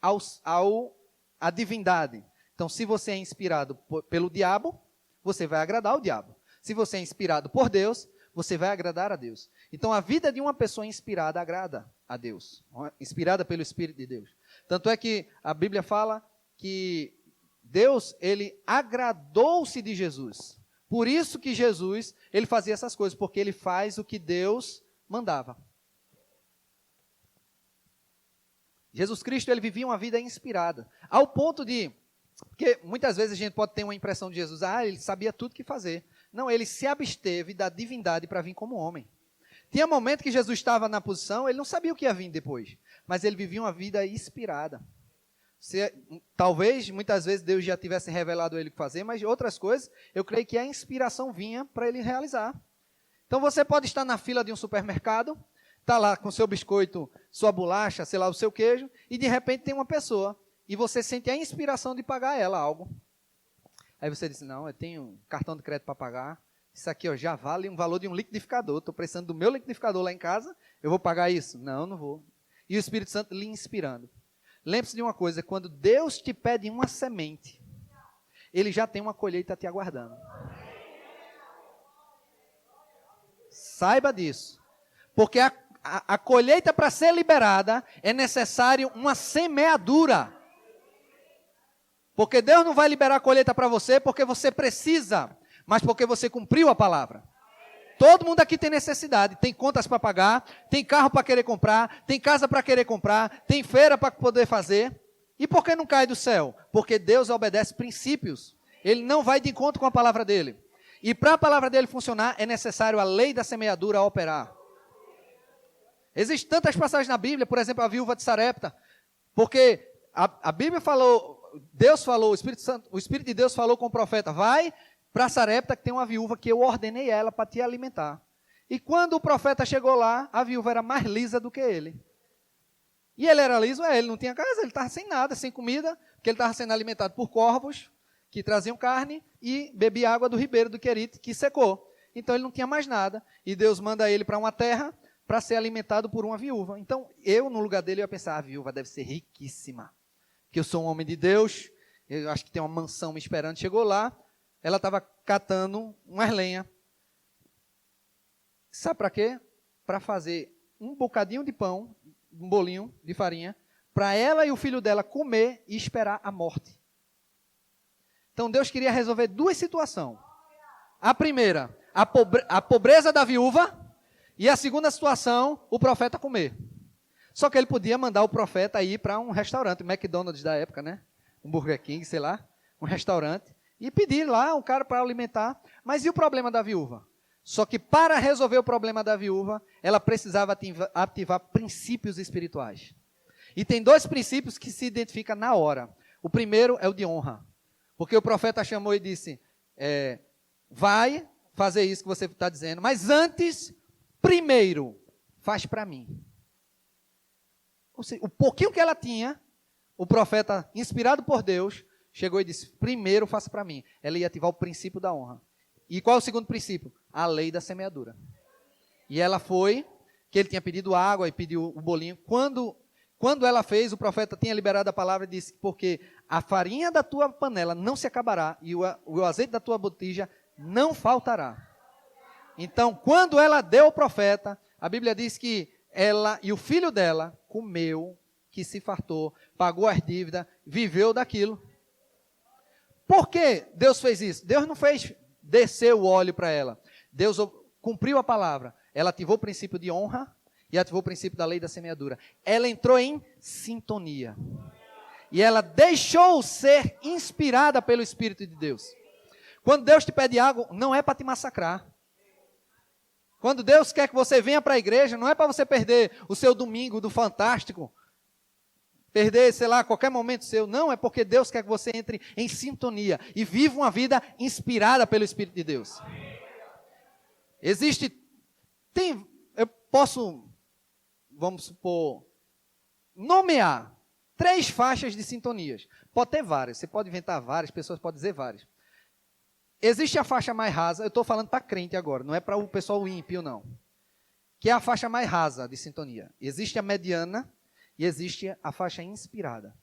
à divindade. Então, se você é inspirado pelo diabo, você vai agradar o diabo. Se você é inspirado por Deus, você vai agradar a Deus. Então, a vida de uma pessoa inspirada agrada a Deus, inspirada pelo Espírito de Deus. Tanto é que a Bíblia fala que Deus, ele agradou-se de Jesus. Por isso que Jesus, ele fazia essas coisas, porque ele faz o que Deus mandava. Jesus Cristo, ele vivia uma vida inspirada, ao ponto de, porque muitas vezes a gente pode ter uma impressão de Jesus, ele sabia tudo o que fazer. Não, ele se absteve da divindade para vir como homem. Tinha momento que Jesus estava na posição, ele não sabia o que ia vir depois, mas ele vivia uma vida inspirada. Talvez, muitas vezes, Deus já tivesse revelado a ele o que fazer, mas outras coisas, eu creio que a inspiração vinha para ele realizar. Então, você pode estar na fila de um supermercado, está lá com seu biscoito, sua bolacha, sei lá, o seu queijo, e de repente tem uma pessoa, e você sente a inspiração de pagar ela algo. Aí você diz, não, eu tenho um cartão de crédito para pagar, isso aqui já vale um valor de um liquidificador, estou precisando do meu liquidificador lá em casa, eu vou pagar isso? Não, não vou. E o Espírito Santo lhe inspirando. Lembre-se de uma coisa, quando Deus te pede uma semente, Ele já tem uma colheita te aguardando. Saiba disso. Porque a colheita para ser liberada, é necessário uma semeadura. Porque Deus não vai liberar a colheita para você porque você precisa, mas porque você cumpriu a palavra. Todo mundo aqui tem necessidade, tem contas para pagar, tem carro para querer comprar, tem casa para querer comprar, tem feira para poder fazer. E por que não cai do céu? Porque Deus obedece princípios. Ele não vai de encontro com a palavra dele. E para a palavra dele funcionar, é necessário a lei da semeadura operar. Existem tantas passagens na Bíblia, por exemplo, a viúva de Sarepta, porque a Bíblia falou, Deus falou, o Espírito de Deus falou com o profeta, vai para Sarepta que tem uma viúva que eu ordenei ela para te alimentar. E quando o profeta chegou lá, a viúva era mais lisa do que ele. E ele era liso, ele não tinha casa, ele estava sem nada, sem comida, porque ele estava sendo alimentado por corvos, que traziam carne, e bebia água do ribeiro do Querite, que secou. Então ele não tinha mais nada, e Deus manda ele para uma terra, para ser alimentado por uma viúva. Então, eu, no lugar dele, ia pensar, a viúva deve ser riquíssima, que eu sou um homem de Deus, eu acho que tem uma mansão me esperando. Chegou lá, ela estava catando umas lenhas. Sabe para quê? Para fazer um bocadinho de pão, um bolinho de farinha, para ela e o filho dela comer e esperar a morte. Então Deus queria resolver duas situações. A primeira, a pobreza da viúva, e a segunda situação, o profeta comer. Só que ele podia mandar o profeta ir para um restaurante, McDonald's da época, né? Um Burger King, sei lá, um restaurante, e pedir lá um cara para alimentar. Mas e o problema da viúva? Só que para resolver o problema da viúva, ela precisava ativar princípios espirituais. E tem dois princípios que se identificam na hora. O primeiro é o de honra. Porque o profeta chamou e disse, vai fazer isso que você está dizendo, mas antes, primeiro, faz para mim. Ou seja, o pouquinho que ela tinha, o profeta, inspirado por Deus, chegou e disse, primeiro faça para mim. Ela ia ativar o princípio da honra. E qual é o segundo princípio? A lei da semeadura. E ela foi, que ele tinha pedido água e pediu o bolinho. Quando ela fez, o profeta tinha liberado a palavra e disse, porque a farinha da tua panela não se acabará e o azeite da tua botija não faltará. Então, quando ela deu ao profeta, a Bíblia diz que ela e o filho dela comeu, que se fartou, pagou as dívidas, viveu daquilo. Por que Deus fez isso? Deus não fez descer o óleo para ela. Deus cumpriu a palavra. Ela ativou o princípio de honra e ativou o princípio da lei da semeadura. Ela entrou em sintonia. E ela deixou ser inspirada pelo Espírito de Deus. Quando Deus te pede algo, não é para te massacrar. Quando Deus quer que você venha para a igreja, não é para você perder o seu domingo do Fantástico, perder, sei lá, qualquer momento seu. Não, é porque Deus quer que você entre em sintonia e viva uma vida inspirada pelo Espírito de Deus. Eu posso, vamos supor, nomear 3 faixas de sintonias. Pode ter várias, você pode inventar várias, pessoas podem dizer várias. Existe a faixa mais rasa, eu estou falando para crente agora, não é para o pessoal ímpio, não. Que é a faixa mais rasa de sintonia. Existe a mediana e existe a faixa inspirada.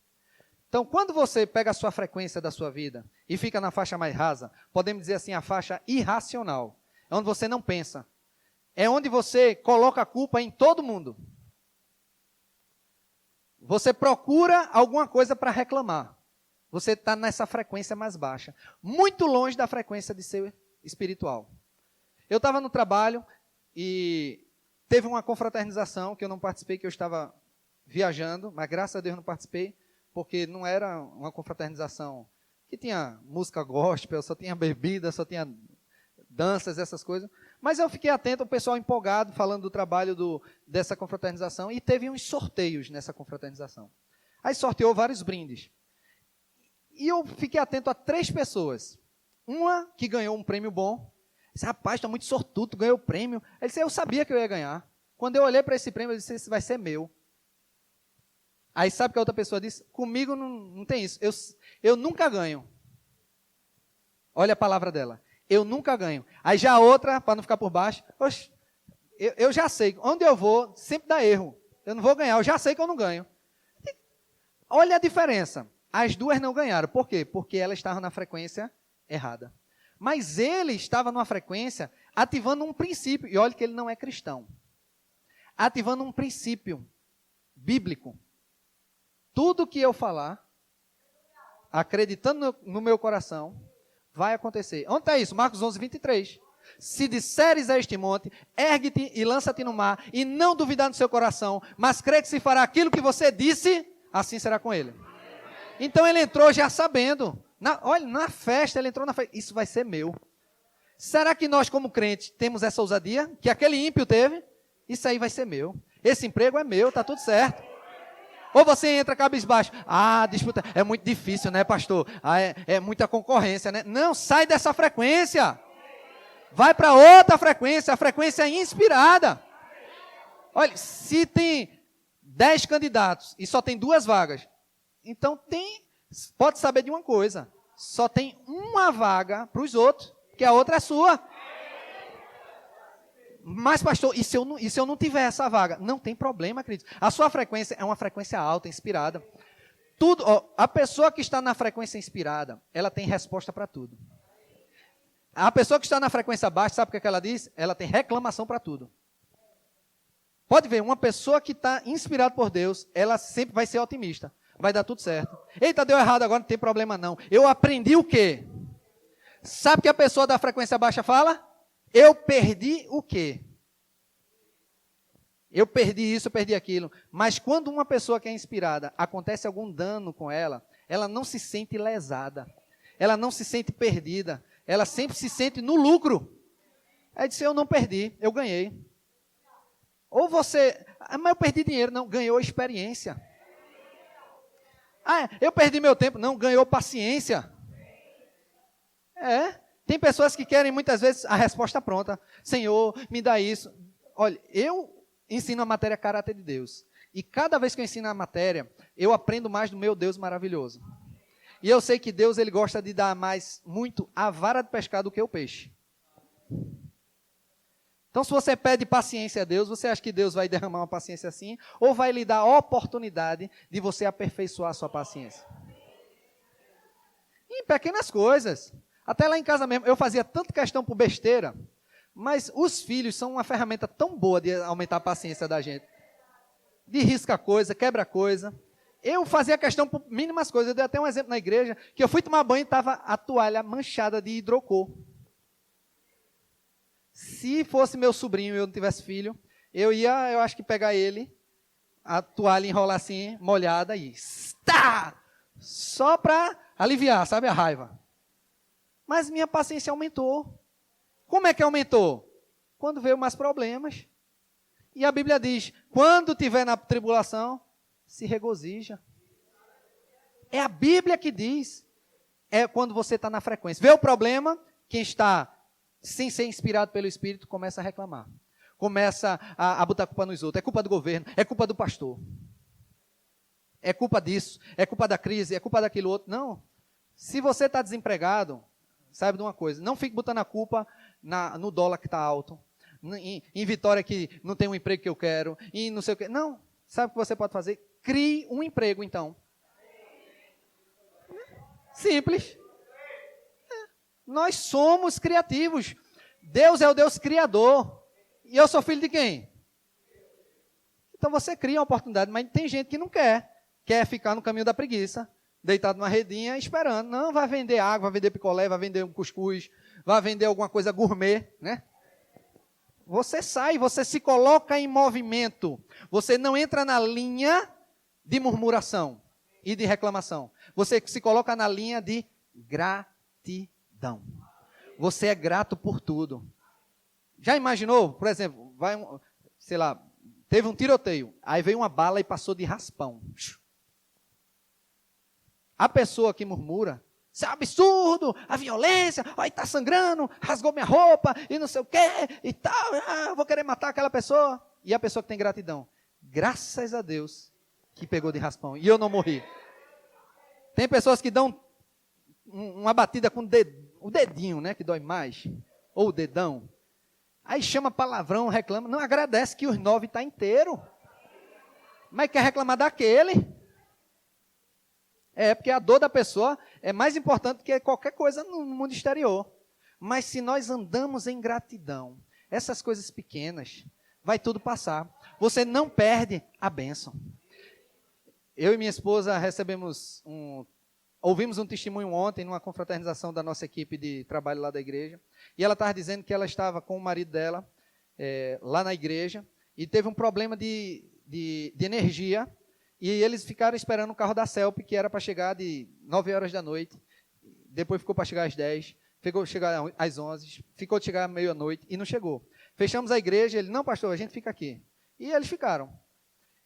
Então, quando você pega a sua frequência da sua vida e fica na faixa mais rasa, podemos dizer assim, a faixa irracional. É onde você não pensa. É onde você coloca a culpa em todo mundo. Você procura alguma coisa para reclamar. Você está nessa frequência mais baixa. Muito longe da frequência de ser espiritual. Eu estava no trabalho e teve uma confraternização que eu não participei, que eu estava viajando, mas graças a Deus não participei, porque não era uma confraternização que tinha música gospel, só tinha bebida, só tinha danças, essas coisas. Mas eu fiquei atento ao pessoal empolgado, falando do trabalho dessa confraternização, e teve uns sorteios nessa confraternização. Aí sorteou vários brindes. E eu fiquei atento a 3 pessoas. Uma que ganhou um prêmio bom. Disse, rapaz, está muito sortudo, ganhou o prêmio. Ele disse, eu sabia que eu ia ganhar. Quando eu olhei para esse prêmio, eu disse, esse vai ser meu. Aí sabe o que a outra pessoa disse? Comigo não tem isso. Eu nunca ganho. Olha a palavra dela. Eu nunca ganho. Aí já a outra, para não ficar por baixo, oxe, eu já sei. Onde eu vou, sempre dá erro. Eu não vou ganhar, eu já sei que eu não ganho. Olha a diferença. As duas não ganharam. Por quê? Porque ela estava na frequência errada. Mas ele estava numa frequência ativando um princípio. E olha que ele não é cristão. Ativando um princípio bíblico. Tudo que eu falar, acreditando no meu coração, vai acontecer. Onde está isso? Marcos 11, 23. Se disseres a este monte, ergue-te e lança-te no mar, e não duvidar no seu coração, mas crê que se fará aquilo que você disse, assim será com ele. Então ele entrou já sabendo. Olha, na festa, ele entrou na festa. Isso vai ser meu. Será que nós, como crentes, temos essa ousadia? Que aquele ímpio teve? Isso aí vai ser meu. Esse emprego é meu, está tudo certo. Ou você entra cabisbaixo. Disputa. É muito difícil, né, pastor? É muita concorrência, né? Não, sai dessa frequência. Vai para outra frequência, a frequência inspirada. Olha, se tem 10 candidatos e só tem 2 vagas, então pode saber de uma coisa, só tem uma vaga para os outros, que a outra é sua. Mas pastor, e se eu não tiver essa vaga? Não tem problema, querido. A sua frequência é uma frequência alta, inspirada. A pessoa que está na frequência inspirada, ela tem resposta para tudo. A pessoa que está na frequência baixa, sabe o que ela diz? Ela tem reclamação para tudo. Pode ver, uma pessoa que está inspirada por Deus, ela sempre vai ser otimista. Vai dar tudo certo. Eita, deu errado agora, não tem problema não. Eu aprendi o quê? Sabe o que a pessoa da frequência baixa fala? Eu perdi o quê? Eu perdi isso, eu perdi aquilo. Mas quando uma pessoa que é inspirada, acontece algum dano com ela, ela não se sente lesada. Ela não se sente perdida. Ela sempre se sente no lucro. Ela disse, eu não perdi, eu ganhei. Ou você, mas eu perdi dinheiro. Não, ganhou experiência. Eu perdi meu tempo. Não, ganhou paciência. Tem pessoas que querem muitas vezes a resposta pronta. Senhor, me dá isso. Olha, eu ensino a matéria caráter de Deus. E cada vez que eu ensino a matéria, eu aprendo mais do meu Deus maravilhoso. E eu sei que Deus, ele gosta de dar muito a vara de pescar do que o peixe. Então, se você pede paciência a Deus, você acha que Deus vai derramar uma paciência assim? Ou vai lhe dar a oportunidade de você aperfeiçoar a sua paciência? Em pequenas coisas. Até lá em casa mesmo, eu fazia tanta questão por besteira, mas os filhos são uma ferramenta tão boa de aumentar a paciência da gente. De risca coisa, quebra coisa. Eu fazia questão por mínimas coisas. Eu dei até um exemplo na igreja, que eu fui tomar banho e estava a toalha manchada de hidrocor. Se fosse meu sobrinho e eu não tivesse filho, eu acho que pegar ele, a toalha enrolar assim, molhada e só para aliviar, sabe, a raiva. Mas minha paciência aumentou. Como é que aumentou? Quando veio mais problemas. E a Bíblia diz, quando tiver na tribulação, se regozija. É a Bíblia que diz. É quando você está na frequência. Vê o problema, quem está sem ser inspirado pelo Espírito, começa a reclamar. Começa a botar culpa nos outros. É culpa do governo, é culpa do pastor. É culpa disso, é culpa da crise, é culpa daquilo outro. Não. Se você está desempregado, saiba de uma coisa, não fique botando a culpa no dólar que está alto, em Vitória que não tem um emprego que eu quero, e não sei o quê. Não. Sabe o que você pode fazer? Crie um emprego, então. Simples. Nós somos criativos. Deus é o Deus criador. E eu sou filho de quem? Então você cria uma oportunidade, mas tem gente que não quer. Quer ficar no caminho da preguiça, deitado numa redinha, esperando. Não, vai vender água, vai vender picolé, vai vender um cuscuz, vai vender alguma coisa gourmet, né? Você sai, você se coloca em movimento. Você não entra na linha de murmuração e de reclamação. Você se coloca na linha de gratidão. Você é grato por tudo. Já imaginou, por exemplo, teve um tiroteio, aí veio uma bala e passou de raspão. A pessoa que murmura, isso é um absurdo, a violência, aí está sangrando, rasgou minha roupa, e não sei o quê, e tal, vou querer matar aquela pessoa. E a pessoa que tem gratidão, graças a Deus que pegou de raspão, e eu não morri. Tem pessoas que dão uma batida com o dedinho, né, que dói mais, ou o dedão. Aí chama palavrão, reclama, não agradece que os 9 está inteiro. Mas quer reclamar daquele. Porque a dor da pessoa é mais importante que qualquer coisa no mundo exterior. Mas se nós andamos em gratidão, essas coisas pequenas, vai tudo passar. Você não perde a bênção. Eu e minha esposa ouvimos um testemunho ontem, numa confraternização da nossa equipe de trabalho lá da igreja, e ela estava dizendo que ela estava com o marido dela, lá na igreja, e teve um problema de energia, e eles ficaram esperando o carro da CELP, que era para chegar de 9 horas da noite, depois ficou para chegar às 10, ficou para chegar às 11, ficou de chegar à meia-noite, e não chegou. Fechamos a igreja, ele, não pastor, a gente fica aqui. E eles ficaram.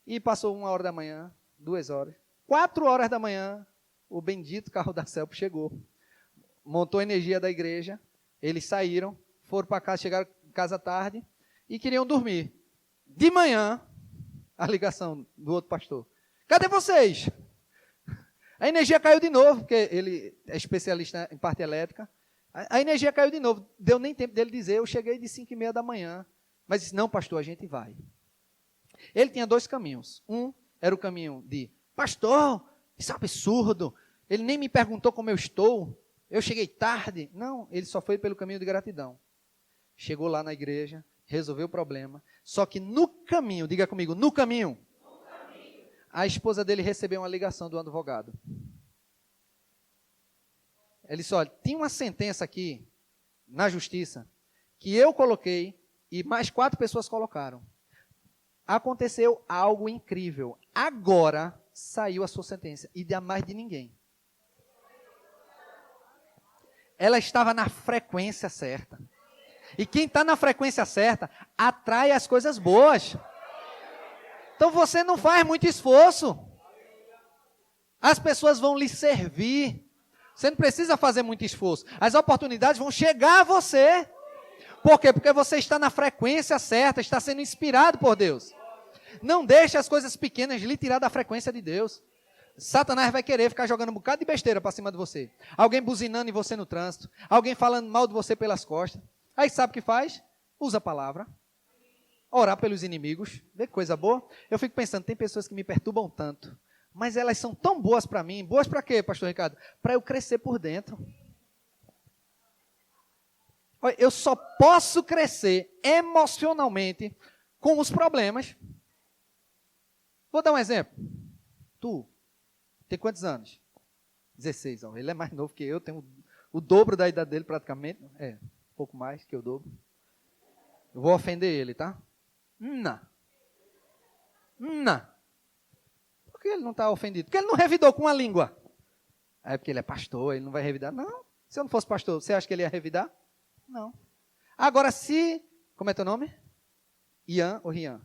E passou 1 hora da manhã, 2 horas, 4 horas da manhã, o bendito carro da CELP chegou, montou a energia da igreja, eles saíram, foram para casa, chegaram em casa tarde e queriam dormir. De manhã, a ligação do outro pastor. Cadê vocês? A energia caiu de novo, porque ele é especialista em parte elétrica. A energia caiu de novo. Deu nem tempo dele dizer, eu cheguei de 5h30 da manhã. Mas disse, não pastor, a gente vai. Ele tinha 2 caminhos. Um era o caminho de, pastor, isso é um absurdo. Ele nem me perguntou como eu estou. eu cheguei tarde. Não, ele só foi pelo caminho de gratidão. Chegou lá na igreja, resolveu o problema. Só que no caminho, diga comigo, no caminho, a esposa dele recebeu uma ligação do advogado. Ele disse, olha, tinha uma sentença aqui na justiça que eu coloquei e mais 4 pessoas colocaram. Aconteceu algo incrível. Agora saiu a sua sentença e de mais de ninguém. Ela estava na frequência certa. E quem está na frequência certa atrai as coisas boas. Então você não faz muito esforço. As pessoas vão lhe servir. Você não precisa fazer muito esforço. As oportunidades vão chegar a você. Por quê? Porque você está na frequência certa, está sendo inspirado por Deus. Não deixe as coisas pequenas lhe tirar da frequência de Deus. Satanás vai querer ficar jogando um bocado de besteira para cima de você. Alguém buzinando em você no trânsito. Alguém falando mal de você pelas costas. Aí sabe o que faz? Usa a palavra. Orar pelos inimigos. Vê que coisa boa. Eu fico pensando, tem pessoas que me perturbam tanto. Mas elas são tão boas para mim. Boas para quê, pastor Ricardo? Para eu crescer por dentro. Eu só posso crescer emocionalmente com os problemas. Vou dar um exemplo. Tu tem quantos anos? 16. Ó. Ele é mais novo que eu, tenho o dobro da idade dele praticamente. Um pouco mais que o dobro. Eu vou ofender ele, tá? Não. Por que ele não está ofendido? Porque ele não revidou com a língua. É porque ele é pastor, ele não vai revidar? Não. Se eu não fosse pastor, você acha que ele ia revidar? Não. Agora, se... Como é teu nome? Ian ou Rian?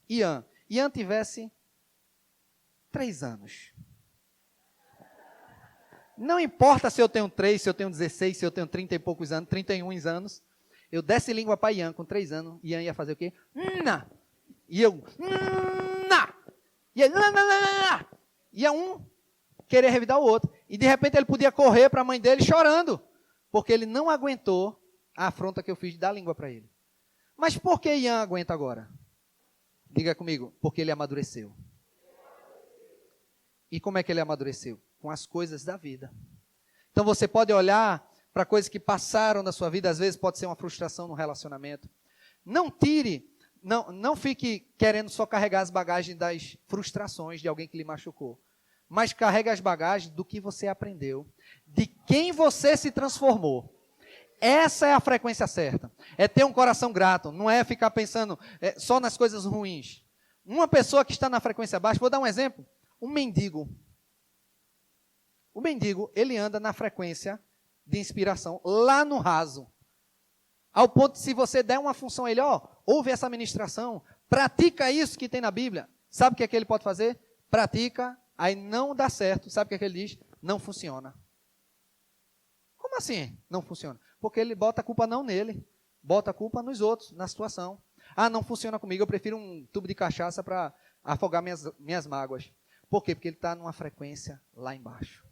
Ian. Ian tivesse 3 anos. Não importa se eu tenho 3, se eu tenho 16, se eu tenho 30 e poucos anos, 31 anos. Eu desse língua para Ian com 3 anos. Ian ia fazer o quê? E eu... E ele... Ia um querer revidar o outro. E de repente ele podia correr para a mãe dele chorando. Porque ele não aguentou a afronta que eu fiz de dar língua para ele. Mas por que Ian aguenta agora? Diga comigo. Porque ele amadureceu. E como é que ele amadureceu? Com as coisas da vida. Então você pode olhar para coisas que passaram na sua vida. Às vezes pode ser uma frustração no relacionamento. Não fique querendo só carregar as bagagens das frustrações de alguém que lhe machucou. Mas carregue as bagagens do que você aprendeu, de quem você se transformou. Essa é a frequência certa. É ter um coração grato, não é ficar pensando só nas coisas ruins. Uma pessoa que está na frequência baixa, vou dar um exemplo, um mendigo. O mendigo, ele anda na frequência de inspiração, lá no raso. Ao ponto de se você der uma função a ele, ouve essa ministração, pratica isso que tem na Bíblia. Sabe o que é que ele pode fazer? Pratica, aí não dá certo. Sabe o que é que ele diz? Não funciona. Como assim não funciona? Porque ele bota a culpa não nele, bota a culpa nos outros, na situação. Não funciona comigo, eu prefiro um tubo de cachaça para afogar minhas mágoas. Por quê? Porque ele está numa frequência lá embaixo.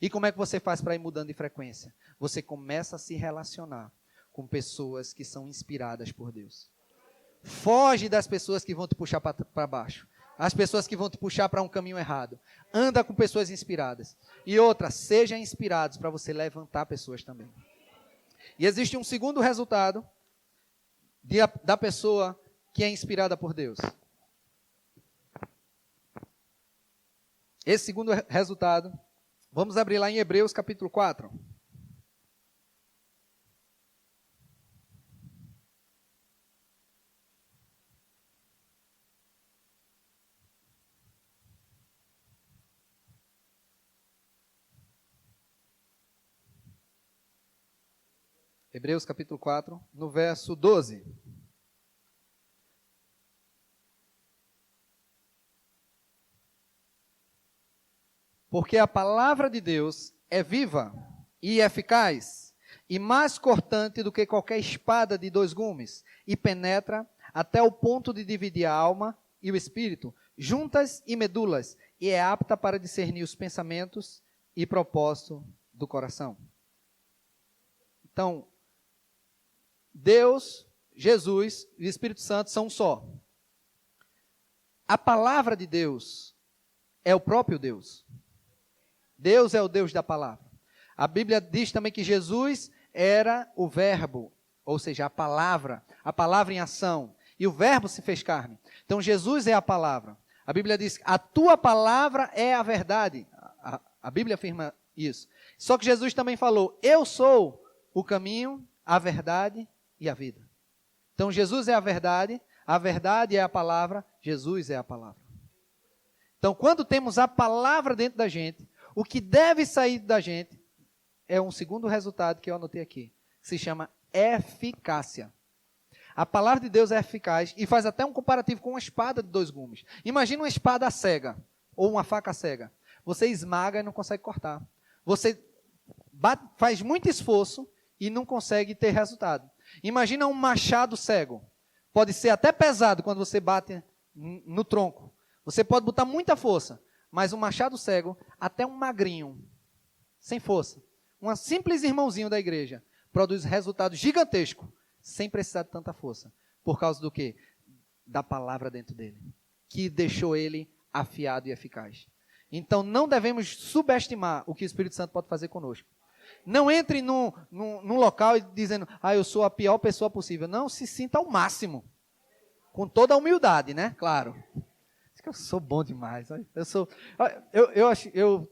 E como é que você faz para ir mudando de frequência? Você começa a se relacionar com pessoas que são inspiradas por Deus. Foge das pessoas que vão te puxar para baixo. As pessoas que vão te puxar para um caminho errado. Anda com pessoas inspiradas. E outra, seja inspirados para você levantar pessoas também. E existe um segundo resultado da pessoa que é inspirada por Deus. Esse segundo resultado, vamos abrir lá em Hebreus capítulo 4. Hebreus capítulo 4, no verso 12. Porque a palavra de Deus é viva e eficaz, e mais cortante do que qualquer espada de 2 gumes, e penetra até o ponto de dividir a alma e o espírito, juntas e medulas, e é apta para discernir os pensamentos e propósito do coração. Então, Deus, Jesus e o Espírito Santo são um só. A palavra de Deus é o próprio Deus. Deus é o Deus da palavra. A Bíblia diz também que Jesus era o verbo, ou seja, a palavra em ação. E o verbo se fez carne. Então Jesus é a palavra. A Bíblia diz, a tua palavra é a verdade. A Bíblia afirma isso. Só que Jesus também falou, eu sou o caminho, a verdade e a vida. Então Jesus é a verdade é a palavra, Jesus é a palavra. Então quando temos a palavra dentro da gente, o que deve sair da gente é um segundo resultado que eu anotei aqui, que se chama eficácia. A palavra de Deus é eficaz e faz até um comparativo com uma espada de 2 gumes. Imagina uma espada cega ou uma faca cega. Você esmaga e não consegue cortar. Você faz muito esforço e não consegue ter resultado. Imagina um machado cego. Pode ser até pesado quando você bate no tronco. Você pode botar muita força, mas um machado cego, até um magrinho, sem força, um simples irmãozinho da igreja, produz resultados gigantescos, sem precisar de tanta força. Por causa do quê? Da palavra dentro dele, que deixou ele afiado e eficaz. Então, não devemos subestimar o que o Espírito Santo pode fazer conosco. Não entre num local dizendo, eu sou a pior pessoa possível. Não, se sinta ao máximo. Com toda a humildade, né? Claro. Acho que eu sou bom demais. Eu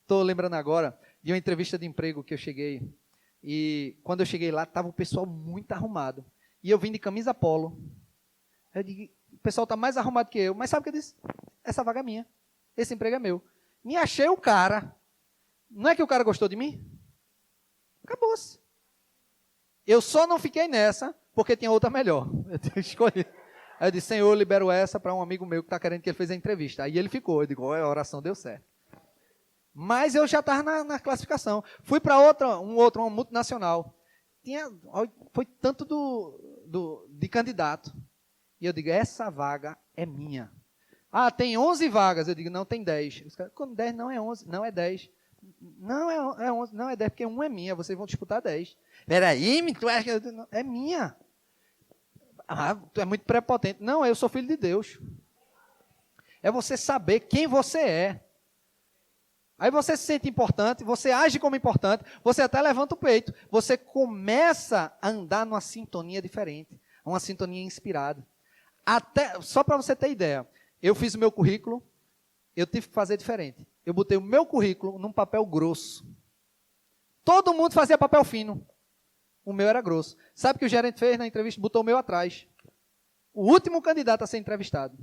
estou lembrando agora de uma entrevista de emprego que eu cheguei. E quando eu cheguei lá, estava o pessoal muito arrumado. E eu vim de camisa polo. Eu digo, o pessoal está mais arrumado que eu. Mas sabe o que eu disse? Essa vaga é minha. Esse emprego é meu. Me achei o cara. Não é que o cara gostou de mim? Acabou-se. Eu só não fiquei nessa, porque tinha outra melhor. Eu tinha escolhido. Aí eu disse, Senhor, eu libero essa para um amigo meu que está querendo que ele fez a entrevista. Aí ele ficou. Eu digo, a oração deu certo. Mas eu já estava na classificação. Fui para uma multinacional. Foi tanto de candidato. E eu digo, essa vaga é minha. Tem 11 vagas. Eu digo, não, tem 10. Os caras, quando 10 não é 11, não é 10. Não é 11, não é 10, porque uma é minha, vocês vão disputar 10. Peraí, tu acha que é minha? Tu é muito prepotente. Não, eu sou filho de Deus. É você saber quem você é. Aí você se sente importante, você age como importante, você até levanta o peito, você começa a andar numa sintonia diferente, uma sintonia inspirada. Só para você ter ideia, eu fiz o meu currículo, eu tive que fazer diferente. Eu botei o meu currículo num papel grosso. Todo mundo fazia papel fino. O meu era grosso. Sabe o que o gerente fez na entrevista? Botou o meu atrás. O último candidato a ser entrevistado.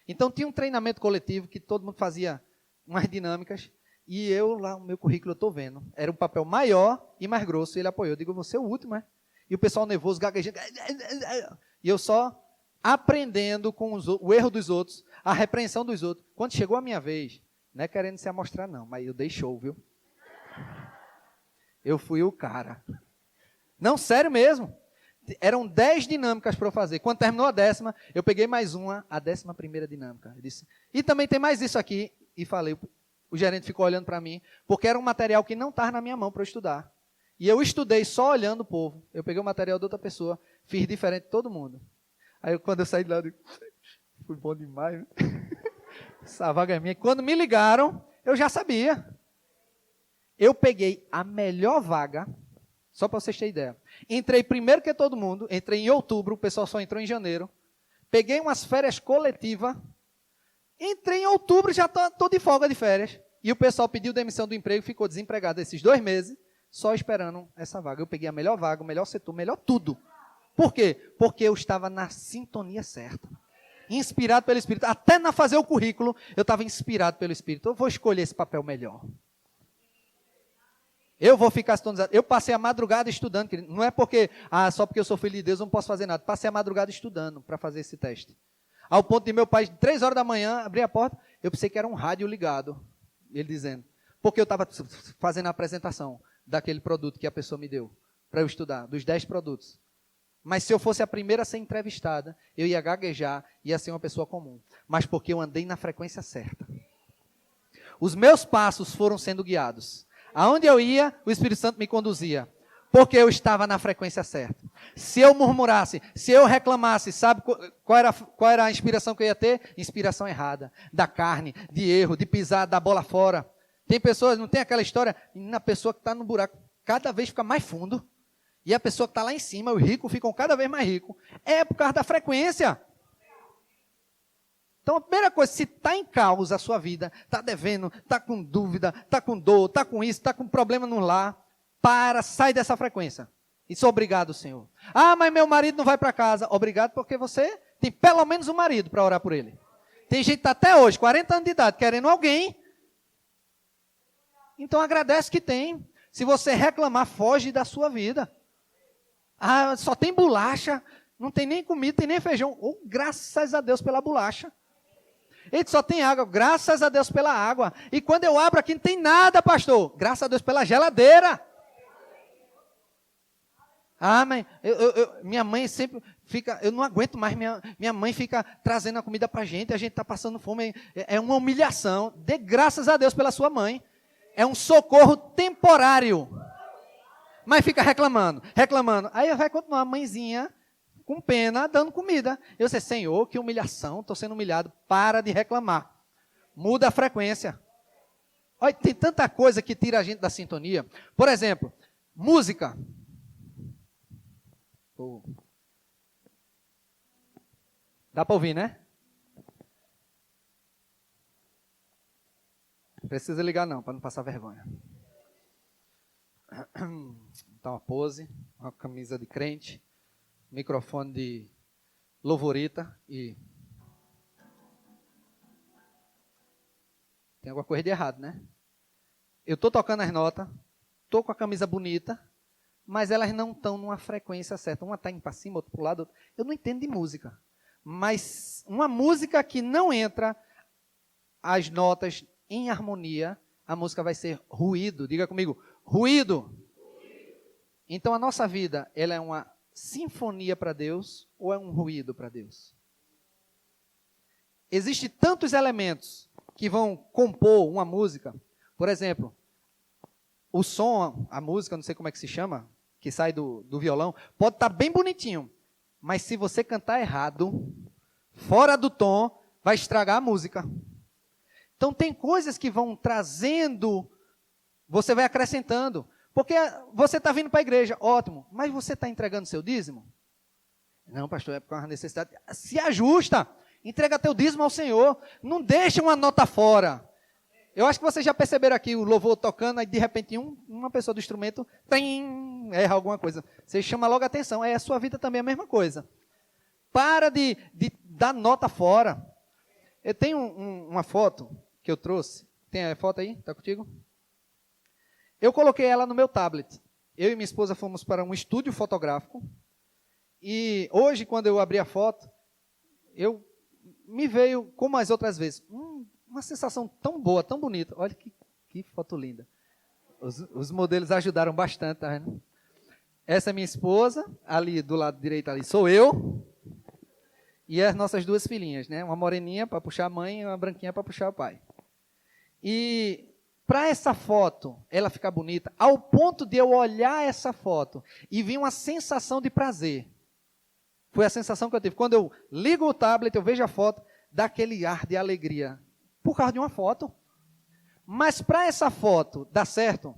Então tinha um treinamento coletivo que todo mundo fazia umas dinâmicas. E eu lá, o meu currículo, eu estou vendo. Era um papel maior e mais grosso. E ele apoiou. Eu digo, você é o último, é? E o pessoal nervoso, gaguejando. E eu só aprendendo com o erro dos outros, a repreensão dos outros. Quando chegou a minha vez, não é querendo se amostrar não, mas eu dei show, viu? Eu fui o cara. Não, sério mesmo. Eram 10 dinâmicas para eu fazer. Quando terminou a 10ª, eu peguei mais uma, a 11ª dinâmica. Eu disse, e também tem mais isso aqui. E falei, o gerente ficou olhando para mim, porque era um material que não estava na minha mão para eu estudar. E eu estudei só olhando o povo. Eu peguei o material de outra pessoa, fiz diferente de todo mundo. Aí quando eu saí de lá, eu digo, fui bom demais, né? Essa vaga é minha. Quando me ligaram, eu já sabia. Eu peguei a melhor vaga, só para vocês terem ideia. Entrei primeiro que todo mundo, entrei em outubro, o pessoal só entrou em janeiro. Peguei umas férias coletivas. Entrei em outubro, já estou de folga de férias. E o pessoal pediu demissão do emprego, ficou desempregado esses 2 meses, só esperando essa vaga. Eu peguei a melhor vaga, o melhor setor, o melhor tudo. Por quê? Porque eu estava na sintonia certa. Inspirado pelo Espírito. Até na fazer o currículo, eu estava inspirado pelo Espírito. Eu vou escolher esse papel melhor. Eu vou ficar sintonizado. Eu passei a madrugada estudando. Querido. Não é porque, só porque eu sou filho de Deus, eu não posso fazer nada. Passei a madrugada estudando para fazer esse teste. Ao ponto de meu pai, 3 horas da manhã, abrir a porta, eu pensei que era um rádio ligado. Ele dizendo. Porque eu estava fazendo a apresentação daquele produto que a pessoa me deu para eu estudar, dos 10 produtos. Mas se eu fosse a primeira a ser entrevistada, eu ia gaguejar, ia ser uma pessoa comum. Mas porque eu andei na frequência certa. Os meus passos foram sendo guiados. Aonde eu ia, o Espírito Santo me conduzia. Porque eu estava na frequência certa. Se eu murmurasse, se eu reclamasse, sabe qual era a inspiração que eu ia ter? Inspiração errada. Da carne, de erro, de pisar, da bola fora. Tem pessoas, não tem aquela história, na pessoa que está no buraco, cada vez fica mais fundo, e a pessoa que está lá em cima, os ricos ficam cada vez mais ricos. É por causa da frequência. Então, a primeira coisa, se está em causa a sua vida, está devendo, está com dúvida, está com dor, está com isso, está com problema no lar, sai dessa frequência. Isso, obrigado, Senhor. Ah, mas meu marido não vai para casa. Obrigado, porque você tem pelo menos um marido para orar por ele. Tem gente que está até hoje, 40 anos de idade, querendo alguém. Então, agradece que tem. Se você reclamar, foge da sua vida. Ah, só tem bolacha, não tem nem comida, tem nem feijão. Oh, graças a Deus pela bolacha. Ele só tem água, graças a Deus pela água. E quando eu abro aqui, não tem nada, pastor. Graças a Deus pela geladeira. Ah, mãe, minha mãe sempre fica, eu não aguento mais, minha mãe fica trazendo a comida para a gente está passando fome, é uma humilhação. Dê graças a Deus pela sua mãe. É um socorro temporário. Mas fica reclamando. Aí vai continuar a mãezinha, com pena, dando comida. Eu sei, Senhor, que humilhação, estou sendo humilhado. Para de reclamar. Muda a frequência. Olha, tem tanta coisa que tira a gente da sintonia. Por exemplo, música. Dá para ouvir, né? Não precisa ligar não, para não passar vergonha. Então, uma pose, uma camisa de crente, microfone de louvorita e... Tem alguma coisa de errado, né? Eu estou tocando as notas, estou com a camisa bonita, mas elas não estão numa frequência certa. Uma está indo para cima, outra para o lado. Eu não entendo de música. Mas uma música que não entra as notas em harmonia, a música vai ser ruído. Diga comigo, ruído. Então a nossa vida, ela é uma sinfonia para Deus ou é um ruído para Deus? Existem tantos elementos que vão compor uma música. Por exemplo, o som, a música, não sei como é que se chama, que sai do violão, pode estar bem bonitinho, mas se você cantar errado, fora do tom, vai estragar a música. Então tem coisas que vão trazendo, você vai acrescentando, porque você está vindo para a igreja, ótimo, mas você está entregando seu dízimo? Não, pastor, é por causa da necessidade. Se ajusta, entrega teu dízimo ao Senhor, não deixa uma nota fora. Eu acho que vocês já perceberam aqui o louvor tocando, aí de repente uma pessoa do instrumento erra alguma coisa. Você chama logo a atenção, a sua vida também é a mesma coisa. Para de dar nota fora. Eu tenho uma foto que eu trouxe, tem a foto aí? Está contigo? Eu coloquei ela no meu tablet. Eu e minha esposa fomos para um estúdio fotográfico, e hoje quando eu abri a foto, me veio, como as outras vezes, uma sensação tão boa, tão bonita. Olha que foto linda. Os modelos ajudaram bastante, tá vendo? Essa é minha esposa, ali do lado direito ali sou eu, e as nossas duas filhinhas, né? Uma moreninha para puxar a mãe e uma branquinha para puxar o pai. E para essa foto, ela ficar bonita, ao ponto de eu olhar essa foto e vir uma sensação de prazer. Foi a sensação que eu tive. Quando eu ligo o tablet, eu vejo a foto, dá aquele ar de alegria. Por causa de uma foto. Mas para essa foto dar certo,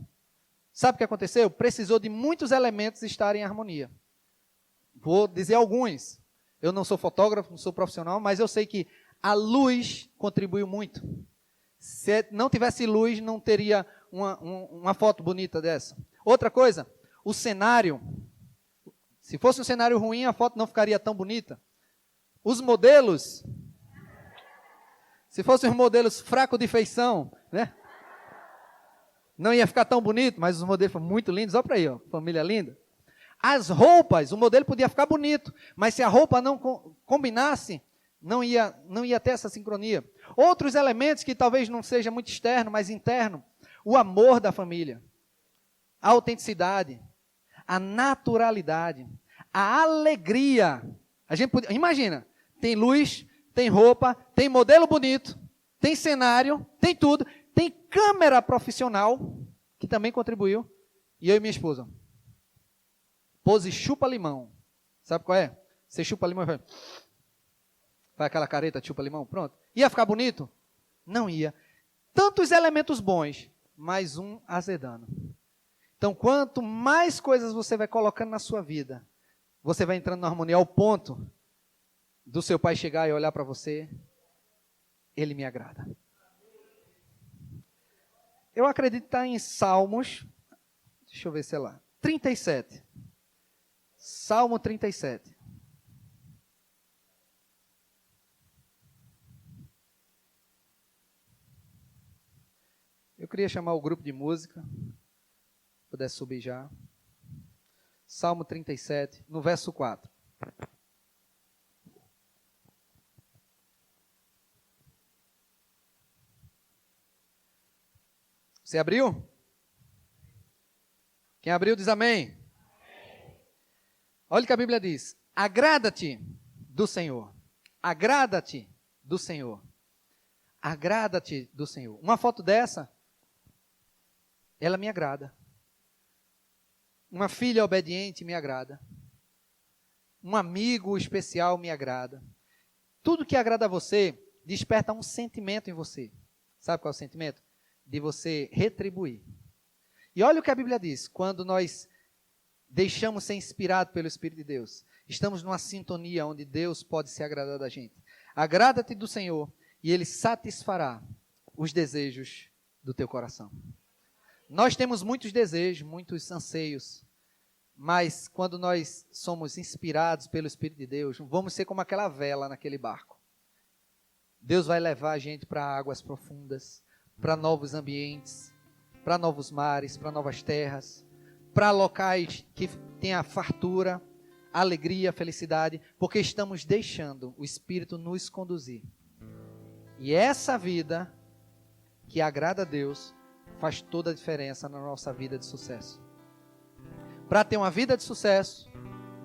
sabe o que aconteceu? Precisou de muitos elementos estarem em harmonia. Vou dizer alguns. Eu não sou fotógrafo, não sou profissional, mas eu sei que a luz contribuiu muito. Se não tivesse luz, não teria uma foto bonita dessa. Outra coisa, o cenário. Se fosse um cenário ruim, a foto não ficaria tão bonita. Os modelos... Se fossem os modelos fracos de feição, né? Não ia ficar tão bonito, mas os modelos foram muito lindos. Olha para aí, ó, família linda. As roupas, o modelo podia ficar bonito, mas se a roupa não combinasse, não ia ter essa sincronia. Outros elementos que talvez não seja muito externo, mas interno. O amor da família, a autenticidade, a naturalidade, a alegria. Imagina, tem luz, tem roupa, tem modelo bonito, tem cenário, tem tudo, tem câmera profissional, que também contribuiu, e eu e minha esposa. Pose chupa-limão. Sabe qual é? Você chupa limão e faz aquela careta, chupa-limão, pronto. Ia ficar bonito? Não ia. Tantos elementos bons, mais um azedando. Então, quanto mais coisas você vai colocando na sua vida, você vai entrando na harmonia ao ponto do seu pai chegar e olhar para você, ele me agrada. Eu acredito que está em Salmos, deixa eu ver se é lá, 37. Salmo 37. Eu queria chamar o grupo de música, pudesse subir já. Salmo 37, no verso 4. Você abriu? Quem abriu diz amém. Olha o que a Bíblia diz. Agrada-te do Senhor. Agrada-te do Senhor. Agrada-te do Senhor. Uma foto dessa, ela me agrada. Uma filha obediente me agrada. Um amigo especial me agrada. Tudo que agrada a você, desperta um sentimento em você. Sabe qual é o sentimento? De você retribuir. E olha o que a Bíblia diz. Quando nós deixamos ser inspirados pelo Espírito de Deus, estamos numa sintonia onde Deus pode se agradar da gente. Agrada-te do Senhor e Ele satisfará os desejos do teu coração. Nós temos muitos desejos, muitos anseios, mas quando nós somos inspirados pelo Espírito de Deus, vamos ser como aquela vela naquele barco. Deus vai levar a gente para águas profundas, para novos ambientes, para novos mares, para novas terras, para locais que tenha fartura, alegria, felicidade, porque estamos deixando o Espírito nos conduzir. E essa vida que agrada a Deus faz toda a diferença na nossa vida de sucesso. Para ter uma vida de sucesso,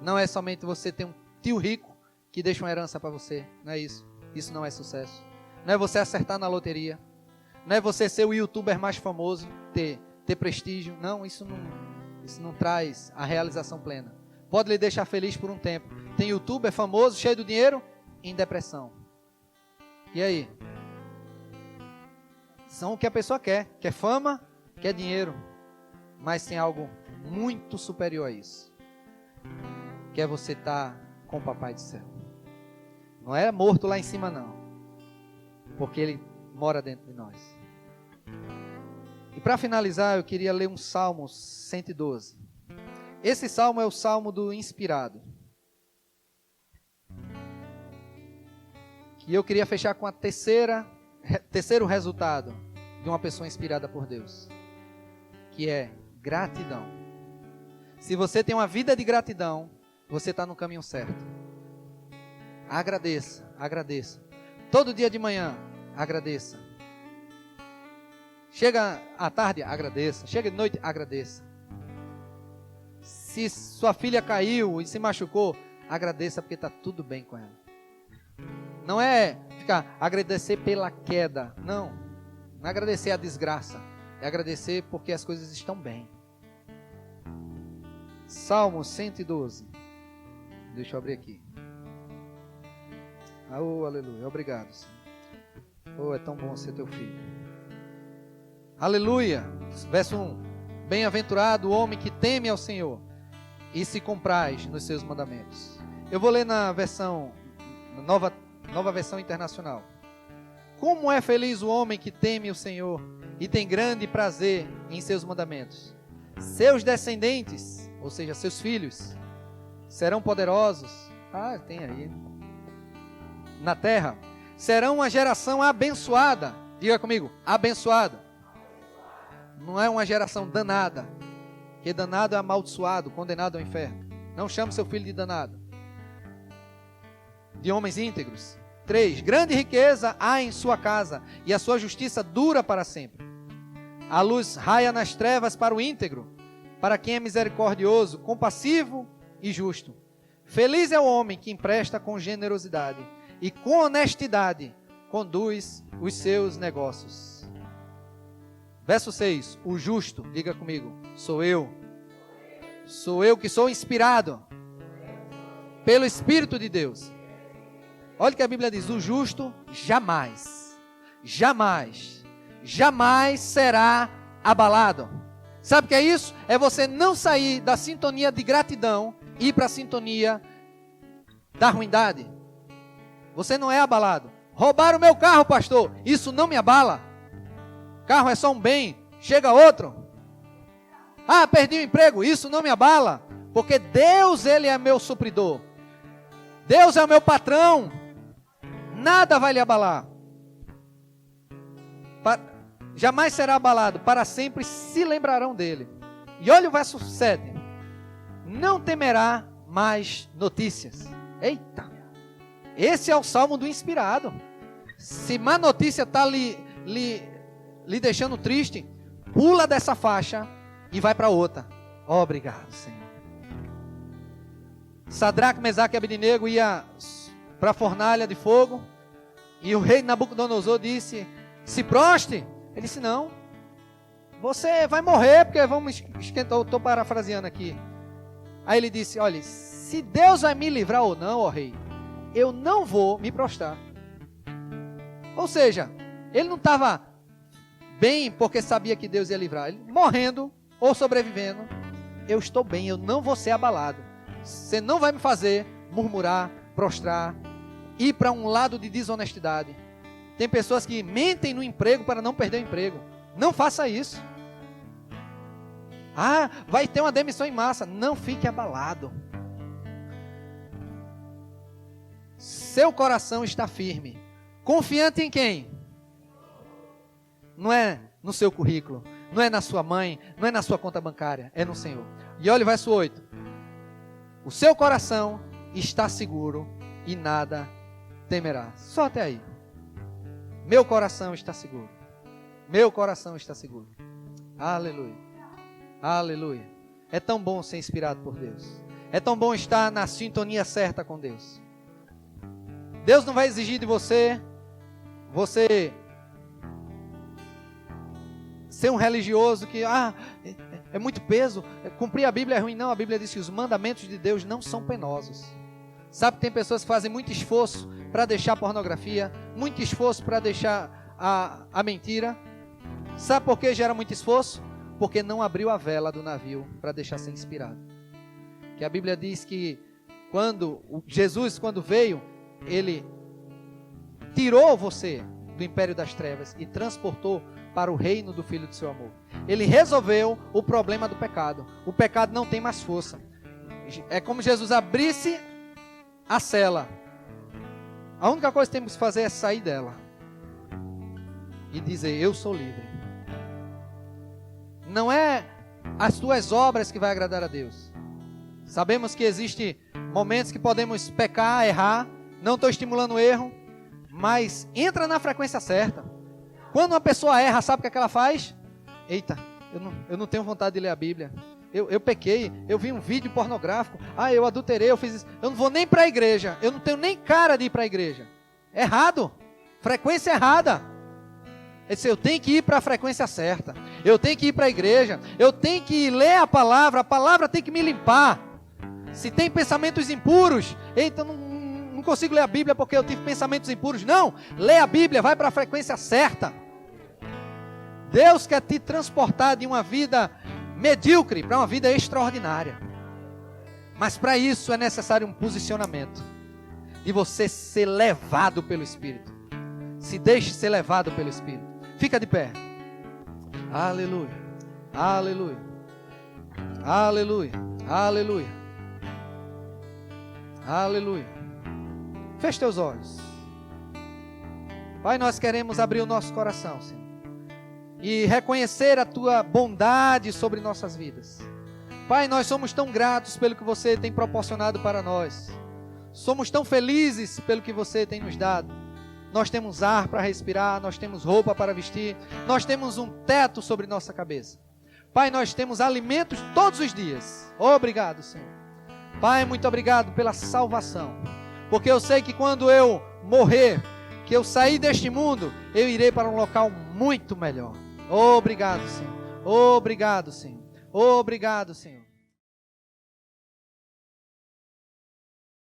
não é somente você ter um tio rico que deixa uma herança para você, não é isso. Isso não é sucesso. Não é você acertar na loteria. Não é você ser o youtuber mais famoso, ter prestígio. Não, isso não traz a realização plena. Pode lhe deixar feliz por um tempo. Tem youtuber famoso, cheio de dinheiro, em depressão. E aí? São o que a pessoa quer. Quer fama, quer dinheiro. Mas tem algo muito superior a isso. Que é você estar com o Papai do Céu. Não é morto lá em cima, não. Porque Ele mora dentro de nós. E para finalizar, eu queria ler um Salmo 112. Esse salmo é o salmo do inspirado. E eu queria fechar com a terceiro resultado de uma pessoa inspirada por Deus, que é gratidão. Se você tem uma vida de gratidão, você está no caminho certo. Agradeça, agradeça. Todo dia de manhã, agradeça. Chega à tarde, agradeça. Chega de noite, agradeça. Se sua filha caiu e se machucou, agradeça porque está tudo bem com ela. Não é ficar agradecer pela queda. Não. Não é agradecer a desgraça. É agradecer porque as coisas estão bem. Salmo 112. Deixa eu abrir aqui. Oh, aleluia. Obrigado, Senhor. Oh, é tão bom ser teu filho. Aleluia. Verso 1. Bem-aventurado o homem que teme ao Senhor e se compraz nos seus mandamentos. Eu vou ler na versão, nova versão internacional. Como é feliz o homem que teme o Senhor e tem grande prazer em seus mandamentos. Seus descendentes, ou seja, seus filhos, serão poderosos. Tem aí. Na terra. Serão uma geração abençoada. Diga comigo, abençoada. Não é uma geração danada. Porque danado é amaldiçoado, condenado ao inferno. Não chame seu filho de danado. De homens íntegros. 3. Grande riqueza há em sua casa, e a sua justiça dura para sempre. A luz raia nas trevas para o íntegro, para quem é misericordioso, compassivo e justo. Feliz é o homem que empresta com generosidade e com honestidade conduz os seus negócios. Verso 6. O justo, diga comigo, sou eu. Sou eu que sou inspirado pelo Espírito de Deus. Olha o que a Bíblia diz, o justo jamais será abalado. Sabe o que é isso? É você não sair da sintonia de gratidão e ir para a sintonia da ruindade. Você não é abalado. Roubaram o meu carro, pastor. Isso não me abala. Carro é só um bem. Chega outro. Ah, perdi o emprego. Isso não me abala. Porque Deus, Ele é meu supridor. Deus é o meu patrão. Nada vai lhe abalar. Jamais será abalado. Para sempre se lembrarão dele. E olha o verso 7. Não temerá mais notícias. Eita. Esse é o salmo do inspirado. Se má notícia está lhe deixando triste, pula dessa faixa e vai para outra. Obrigado, Senhor. Sadraque, Mesaque e Abednego ia para a fornalha de fogo. E o rei Nabucodonosor disse: se proste. Ele disse: não, você vai morrer, porque vamos esquentar. Estou parafraseando aqui. Aí ele disse: olha, se Deus vai me livrar ou não, ó rei, eu não vou me prostrar. Ou seja, ele não estava bem porque sabia que Deus ia livrar. Ele morrendo ou sobrevivendo, eu estou bem, eu não vou ser abalado. Você não vai me fazer murmurar, prostrar, ir para um lado de desonestidade. Tem pessoas que mentem no emprego para não perder o emprego. Não faça isso. Ah, vai ter uma demissão em massa. Não fique abalado. Seu coração está firme. Confiante em quem? Não é no seu currículo, não é na sua mãe, não é na sua conta bancária, é no Senhor. E olha o verso 8. O seu coração está seguro e nada temerá. Só até aí. Meu coração está seguro. Meu coração está seguro. Aleluia. Aleluia. É tão bom ser inspirado por Deus. É tão bom estar na sintonia certa com Deus. Deus não vai exigir de você ser um religioso que, é muito peso, cumprir a Bíblia é ruim. Não, a Bíblia diz que os mandamentos de Deus não são penosos. Sabe que tem pessoas que fazem muito esforço para deixar a pornografia, muito esforço para deixar a mentira. Sabe por que gera muito esforço? Porque não abriu a vela do navio para deixar ser inspirado. Que a Bíblia diz que Jesus, quando veio, Ele tirou você do império das trevas e transportou para o reino do Filho do seu amor. Ele resolveu o problema do pecado. O pecado não tem mais força. É como Jesus abrisse a cela. A única coisa que temos que fazer é sair dela e dizer: eu sou livre. Não é as tuas obras que vai agradar a Deus. Sabemos que existem momentos que podemos pecar, errar. Não estou estimulando o erro, mas entra na frequência certa. Quando uma pessoa erra, sabe o que ela faz? Eita, eu não tenho vontade de ler a Bíblia. Eu pequei, eu vi um vídeo pornográfico. Eu adulterei, eu fiz isso. Eu não vou nem para a igreja. Eu não tenho nem cara de ir para a igreja. Errado. Frequência errada. Eu tenho que ir para a frequência certa. Eu tenho que ir para a igreja. Eu tenho que ler a palavra tem que me limpar. Se tem pensamentos impuros, eita, não consigo ler a Bíblia porque eu tive pensamentos impuros. Não, lê a Bíblia, vai para a frequência certa. Deus quer te transportar de uma vida medíocre para uma vida extraordinária. Mas para isso é necessário um posicionamento. De você ser levado pelo Espírito. Se deixe ser levado pelo Espírito. Fica de pé. Aleluia. Aleluia. Aleluia. Aleluia. Aleluia. Feche teus olhos. Pai, nós queremos abrir o nosso coração, Senhor, e reconhecer a Tua bondade sobre nossas vidas. Pai, nós somos tão gratos pelo que Você tem proporcionado para nós. Somos tão felizes pelo que Você tem nos dado. Nós temos ar para respirar, nós temos roupa para vestir, nós temos um teto sobre nossa cabeça. Pai, nós temos alimentos todos os dias. Obrigado, Senhor. Pai, muito obrigado pela salvação. Porque eu sei que quando eu morrer, que eu sair deste mundo, eu irei para um local muito melhor. Obrigado, Senhor. Obrigado, Senhor. Obrigado, Senhor.